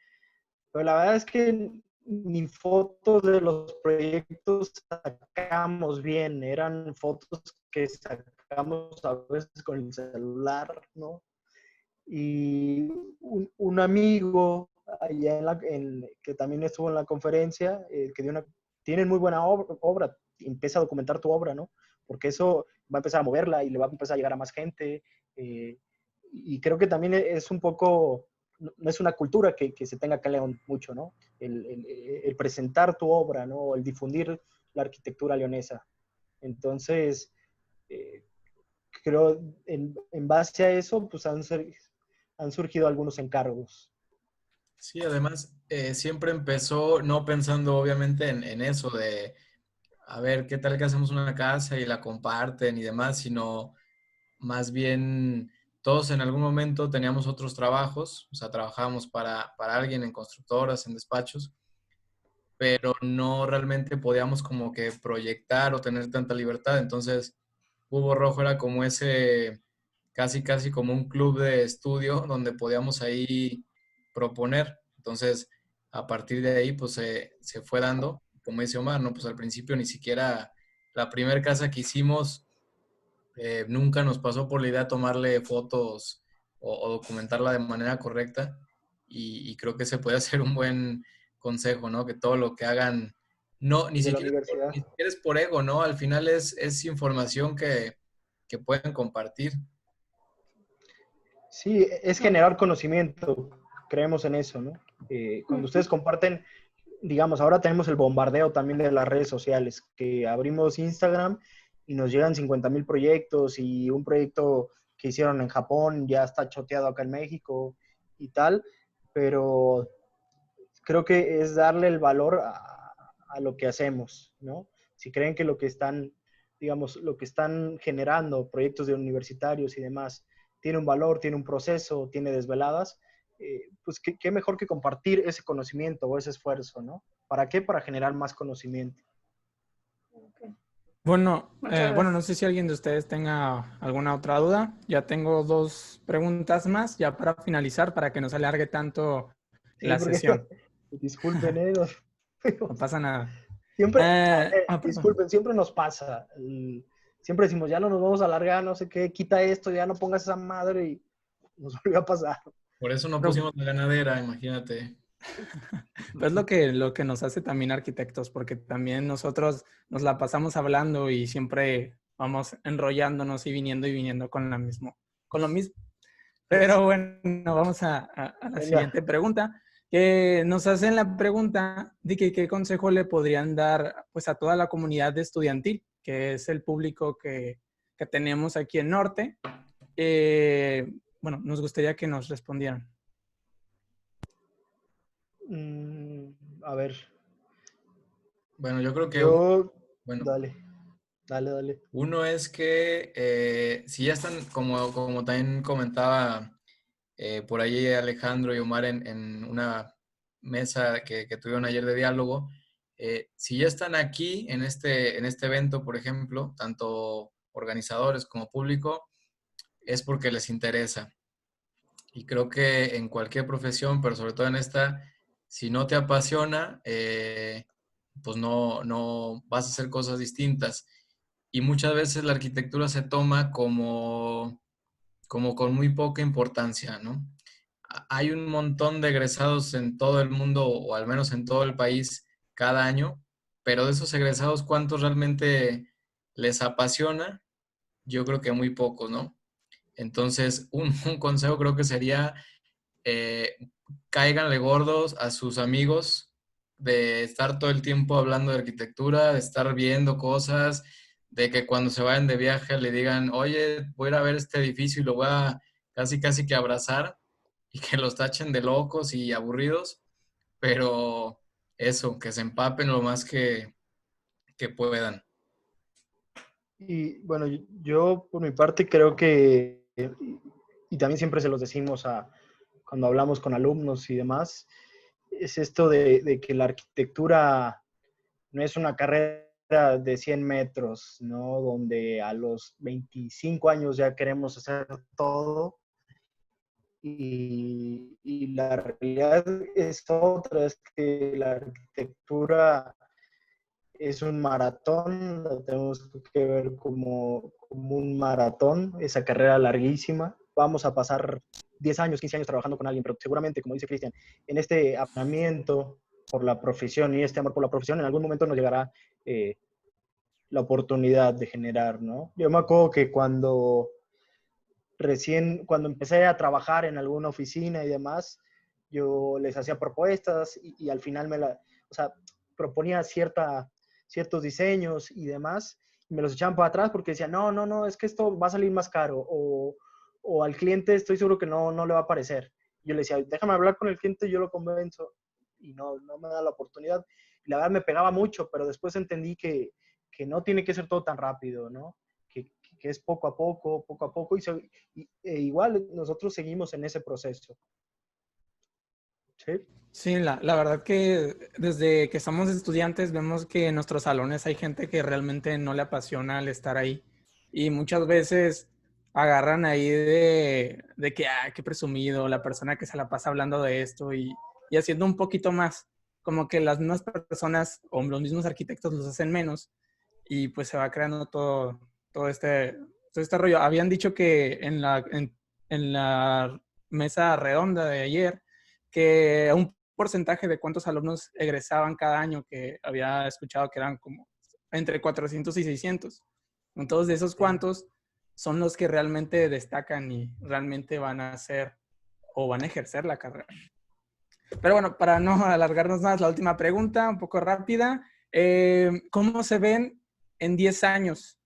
Pero la verdad es que ni fotos de los proyectos sacamos bien, eran fotos que sacamos a veces con el celular, ¿no? Y un amigo allá que también estuvo en la conferencia, tiene muy buena obra, empieza a documentar tu obra, ¿no? Porque eso va a empezar a moverla y le va a empezar a llegar a más gente. Y creo que también es un poco, no es una cultura que se tenga acá en León mucho, ¿no? El presentar tu obra, ¿no? El difundir la arquitectura leonesa. Entonces, creo, en base a eso, pues han surgido algunos encargos. Sí, además, siempre empezó no pensando obviamente en eso de, a ver, ¿qué tal que hacemos una casa y la comparten y demás? Sino más bien todos en algún momento teníamos otros trabajos, o sea, trabajábamos para alguien en constructoras, en despachos, pero no realmente podíamos como que proyectar o tener tanta libertad. Entonces, Cubo Rojo era como ese, casi como un club de estudio donde podíamos ahí proponer. Entonces, a partir de ahí, pues se fue dando, como dice Omar, ¿no? Pues al principio ni siquiera la primera casa que hicimos, nunca nos pasó por la idea tomarle fotos o documentarla de manera correcta y creo que se puede hacer un buen consejo, ¿no? Que todo lo que hagan, no, De la universidad. ni siquiera es por ego, ¿no? Al final es información que pueden compartir. Sí, es generar conocimiento, creemos en eso, ¿no? Cuando ustedes comparten, digamos, ahora tenemos el bombardeo también de las redes sociales, que abrimos Instagram y nos llegan 50,000 proyectos y un proyecto que hicieron en Japón ya está choteado acá en México y tal, pero creo que es darle el valor a lo que hacemos, ¿no? Si creen que lo que están, digamos, lo que están generando, proyectos de universitarios y demás, tiene un valor, tiene un proceso, tiene desveladas, pues qué mejor que compartir ese conocimiento o ese esfuerzo, ¿no? ¿Para qué? Para generar más conocimiento. Bueno, Muchas bueno, no gracias. sé si alguien de ustedes tenga alguna otra duda. Ya tengo 2 preguntas más, ya para finalizar, para que no se alargue tanto Sí, la porque sesión. disculpen, No pasa nada. siempre, Perdón. disculpen, siempre nos pasa. Siempre decimos, ya no nos vamos a alargar, no sé qué, quita esto, ya no pongas esa madre y nos volvió a pasar. Por eso no Pero, pusimos la ganadera, imagínate. pero es lo que nos hace también arquitectos, porque también nosotros nos la pasamos hablando y siempre vamos enrollándonos y viniendo con lo mismo. Pero bueno, vamos a la Venga. siguiente pregunta. Que nos hacen la pregunta de que qué consejo le podrían dar pues a toda la comunidad estudiantil, que es el público que tenemos aquí en Norte. Bueno, nos gustaría que nos respondieran. A ver, Bueno, yo creo que bueno, dale, dale. uno es que si ya están, como también comentaba por ahí Alejandro y Omar en una mesa que tuvieron ayer de diálogo, si ya están aquí en este evento, por ejemplo, tanto organizadores como público, es porque les interesa. Y creo que en cualquier profesión, pero sobre todo en esta, si no te apasiona, pues no vas a hacer cosas distintas. Y muchas veces la arquitectura se toma como con muy poca importancia, ¿no? Hay un montón de egresados en todo el mundo, o al menos en todo el país, cada año, pero de esos egresados, ¿cuántos realmente les apasiona? Yo creo que muy pocos, ¿no? Entonces, un consejo creo que sería, eh, cáiganle gordos a sus amigos de estar todo el tiempo hablando de arquitectura, de estar viendo cosas, de que cuando se vayan de viaje le digan, oye, voy a ir a ver este edificio y lo voy a casi casi que abrazar y que los tachen de locos y aburridos, pero eso, que se empapen lo más que puedan. Y bueno, yo por mi parte creo que, y también siempre se los decimos cuando hablamos con alumnos y demás, es esto de que la arquitectura no es una carrera de 100 metros, ¿no? Donde a los 25 años ya queremos hacer todo. Y la realidad es otra, es que la arquitectura es un maratón, lo tenemos que ver como un maratón, esa carrera larguísima. Vamos a pasar 10 años, 15 años trabajando con alguien, pero seguramente, como dice Cristian, en este apasionamiento por la profesión y este amor por la profesión, en algún momento nos llegará la oportunidad de generar, ¿no? Yo me acuerdo que cuando empecé a trabajar en alguna oficina y demás, yo les hacía propuestas y al final o sea, proponía ciertos diseños y demás, y me los echaban para atrás porque decían, no, es que esto va a salir más caro, o al cliente estoy seguro que no le va a parecer. Yo le decía, déjame hablar con el cliente y yo lo convenzo, y no me da la oportunidad. Y la verdad me pegaba mucho, pero después entendí que no tiene que ser todo tan rápido, ¿no? Que es poco a poco, igual nosotros seguimos en ese proceso. ¿Sí? Sí, la verdad que desde que somos estudiantes vemos que en nuestros salones hay gente que realmente no le apasiona el estar ahí. Y muchas veces agarran ahí de que, qué presumido, la persona que se la pasa hablando de esto y haciendo un poquito más. Como que las mismas personas o los mismos arquitectos los hacen menos y pues se va creando todo este rollo. Habían dicho que en la mesa redonda de ayer que un porcentaje de cuántos alumnos egresaban cada año, que había escuchado que eran como entre 400 y 600. Entonces, de esos cuantos son los que realmente destacan y realmente van a hacer o van a ejercer la carrera. Pero bueno, para no alargarnos más, la última pregunta, un poco rápida. ¿Cómo se ven en 10 años?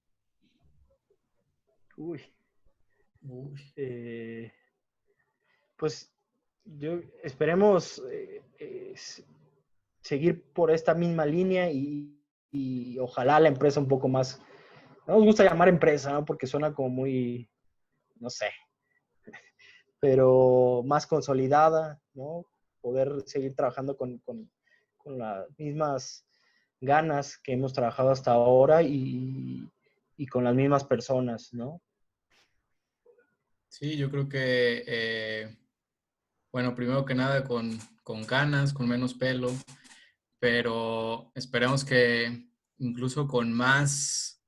Pues esperemos seguir por esta misma línea y ojalá la empresa un poco más, no nos gusta llamar empresa, ¿no? Porque suena como muy, no sé, pero más consolidada, ¿no? Poder seguir trabajando con las mismas ganas que hemos trabajado hasta ahora y con las mismas personas, ¿no? Sí, yo creo que, bueno, primero que nada con ganas, con menos pelo, pero esperemos que incluso con más,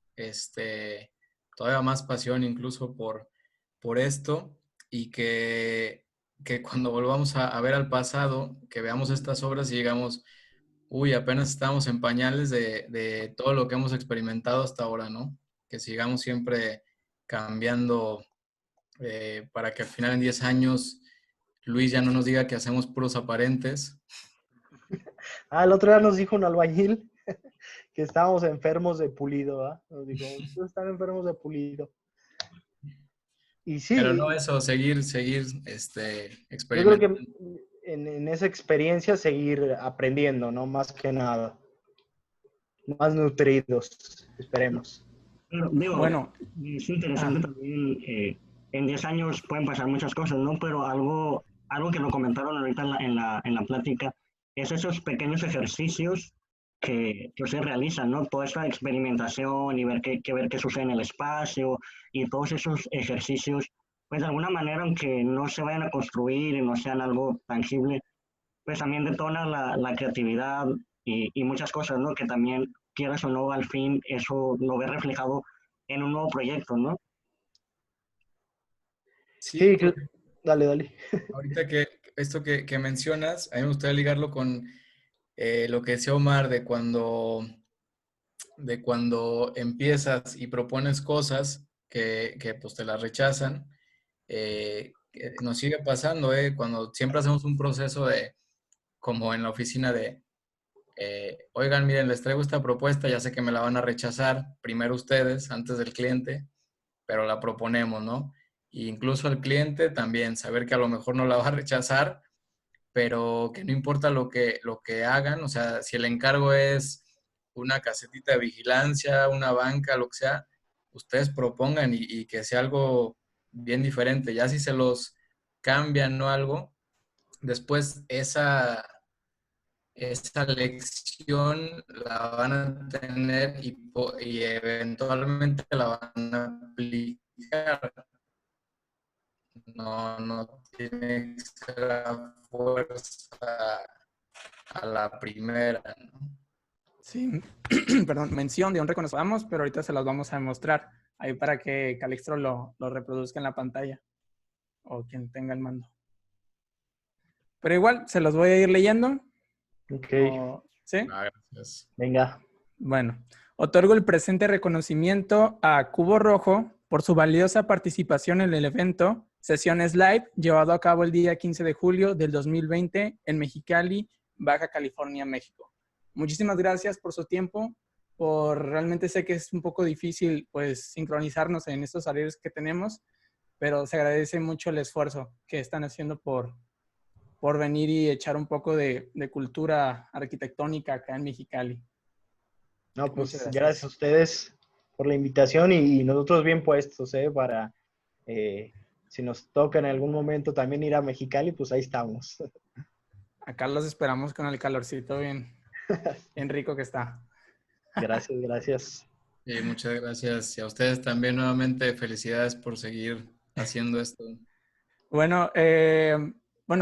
todavía más pasión incluso por esto y que cuando volvamos a ver al pasado, que veamos estas obras y digamos, uy, apenas estamos en pañales de todo lo que hemos experimentado hasta ahora, ¿no? Que sigamos siempre cambiando para que al final en 10 años Luis ya no nos diga que hacemos puros aparentes. El otro día nos dijo un albañil que estábamos enfermos de pulido, ¿verdad? Nos dijo, ustedes están enfermos de pulido. Y sí. Pero no eso, seguir Yo creo experimentando. que en esa experiencia seguir aprendiendo, ¿no? Más que nada. Más nutridos, esperemos. Pero, digo, Bueno, es interesante también, en 10 años pueden pasar muchas cosas, ¿no? Pero algo que lo comentaron ahorita en la plática es esos pequeños ejercicios que se realizan, ¿no? Toda esta experimentación y ver qué sucede en el espacio y todos esos ejercicios pues de alguna manera, aunque no se vayan a construir y no sean algo tangible, pues también detona la creatividad y muchas cosas, ¿no? Que también, quieras o no, al fin eso lo ves reflejado en un nuevo proyecto, ¿no? Sí, Sí, dale, dale. ahorita que esto que mencionas, a mí me gustaría ligarlo con lo que decía Omar de cuando empiezas y propones cosas que pues te las rechazan. Que nos sigue pasando, cuando siempre hacemos un proceso de, como en la oficina de, oigan, miren, les traigo esta propuesta, ya sé que me la van a rechazar, primero ustedes, antes del cliente, pero la proponemos, ¿no? E incluso al cliente también, saber que a lo mejor no la va a rechazar, pero que no importa lo que hagan, o sea, si el encargo es una casetita de vigilancia, una banca, lo que sea, ustedes propongan y que sea algo bien diferente. Ya si se los cambian o algo, después esa lección la van a tener y eventualmente la van a aplicar. No tiene que ser a fuerza a la primera, ¿no? Sí, perdón, mención de un reconocimiento, pero ahorita se las vamos a mostrar ahí para que Calixto lo reproduzca en la pantalla o quien tenga el mando. Pero igual, se los voy a ir leyendo. Ok, ¿Sí? Gracias. venga. Bueno, otorgo el presente reconocimiento a Cubo Rojo por su valiosa participación en el evento Sesiones Live, llevado a cabo el día 15 de julio del 2020 en Mexicali, Baja California, México. Muchísimas gracias por su tiempo, realmente sé que es un poco difícil pues sincronizarnos en estos horarios que tenemos, pero se agradece mucho el esfuerzo que están haciendo por venir y echar un poco de cultura arquitectónica acá en Mexicali. No, Muchas pues gracias. gracias a ustedes por la invitación y nosotros bien puestos, para si nos toca en algún momento también ir a Mexicali, pues ahí estamos. Acá los esperamos con el calorcito bien rico que está. Gracias, gracias. Muchas gracias. Y a ustedes también nuevamente felicidades por seguir haciendo esto. Bueno,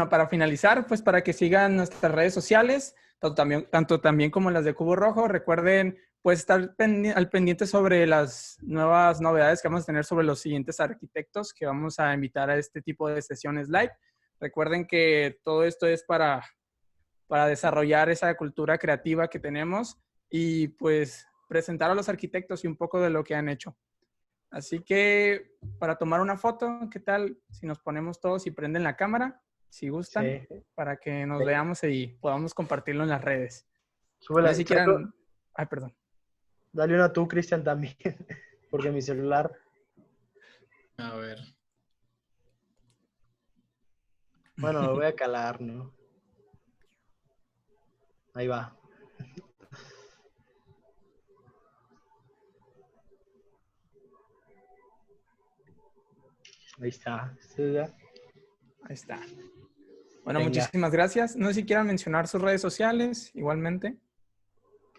para finalizar, pues para que sigan nuestras redes sociales, tanto también como las de Cubo Rojo, recuerden pues estar al pendiente sobre las nuevas novedades que vamos a tener sobre los siguientes arquitectos que vamos a invitar a este tipo de sesiones live. Recuerden que todo esto es para desarrollar esa cultura creativa que tenemos y pues presentar a los arquitectos y un poco de lo que han hecho. Así que para tomar una foto, ¿qué tal si nos ponemos todos y prenden la cámara, si gustan, Sí. para que nos Sí. veamos y podamos compartirlo en las redes? Súbela, No sé si quieran... Ay, perdón. Dale una tú, Cristian, también, porque mi celular... A ver. Bueno, lo voy a calar, ¿no? Ahí va. Ahí está. Ahí está. Bueno, Venga. muchísimas gracias. No sé si quieran mencionar sus redes sociales, igualmente.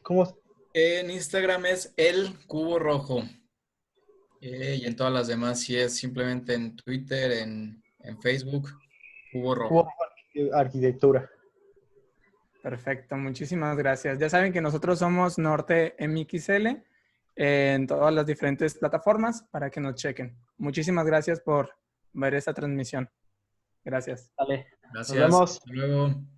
¿Cómo? En Instagram es El Cubo Rojo. Y en todas las demás sí es simplemente en Twitter, en Facebook, Cubo Rojo. Arquitectura. Perfecto, muchísimas gracias. Ya saben que nosotros somos Norte MXL en todas las diferentes plataformas para que nos chequen. Muchísimas gracias por ver esta transmisión. Gracias. Dale. Gracias. Nos vemos. Hasta luego.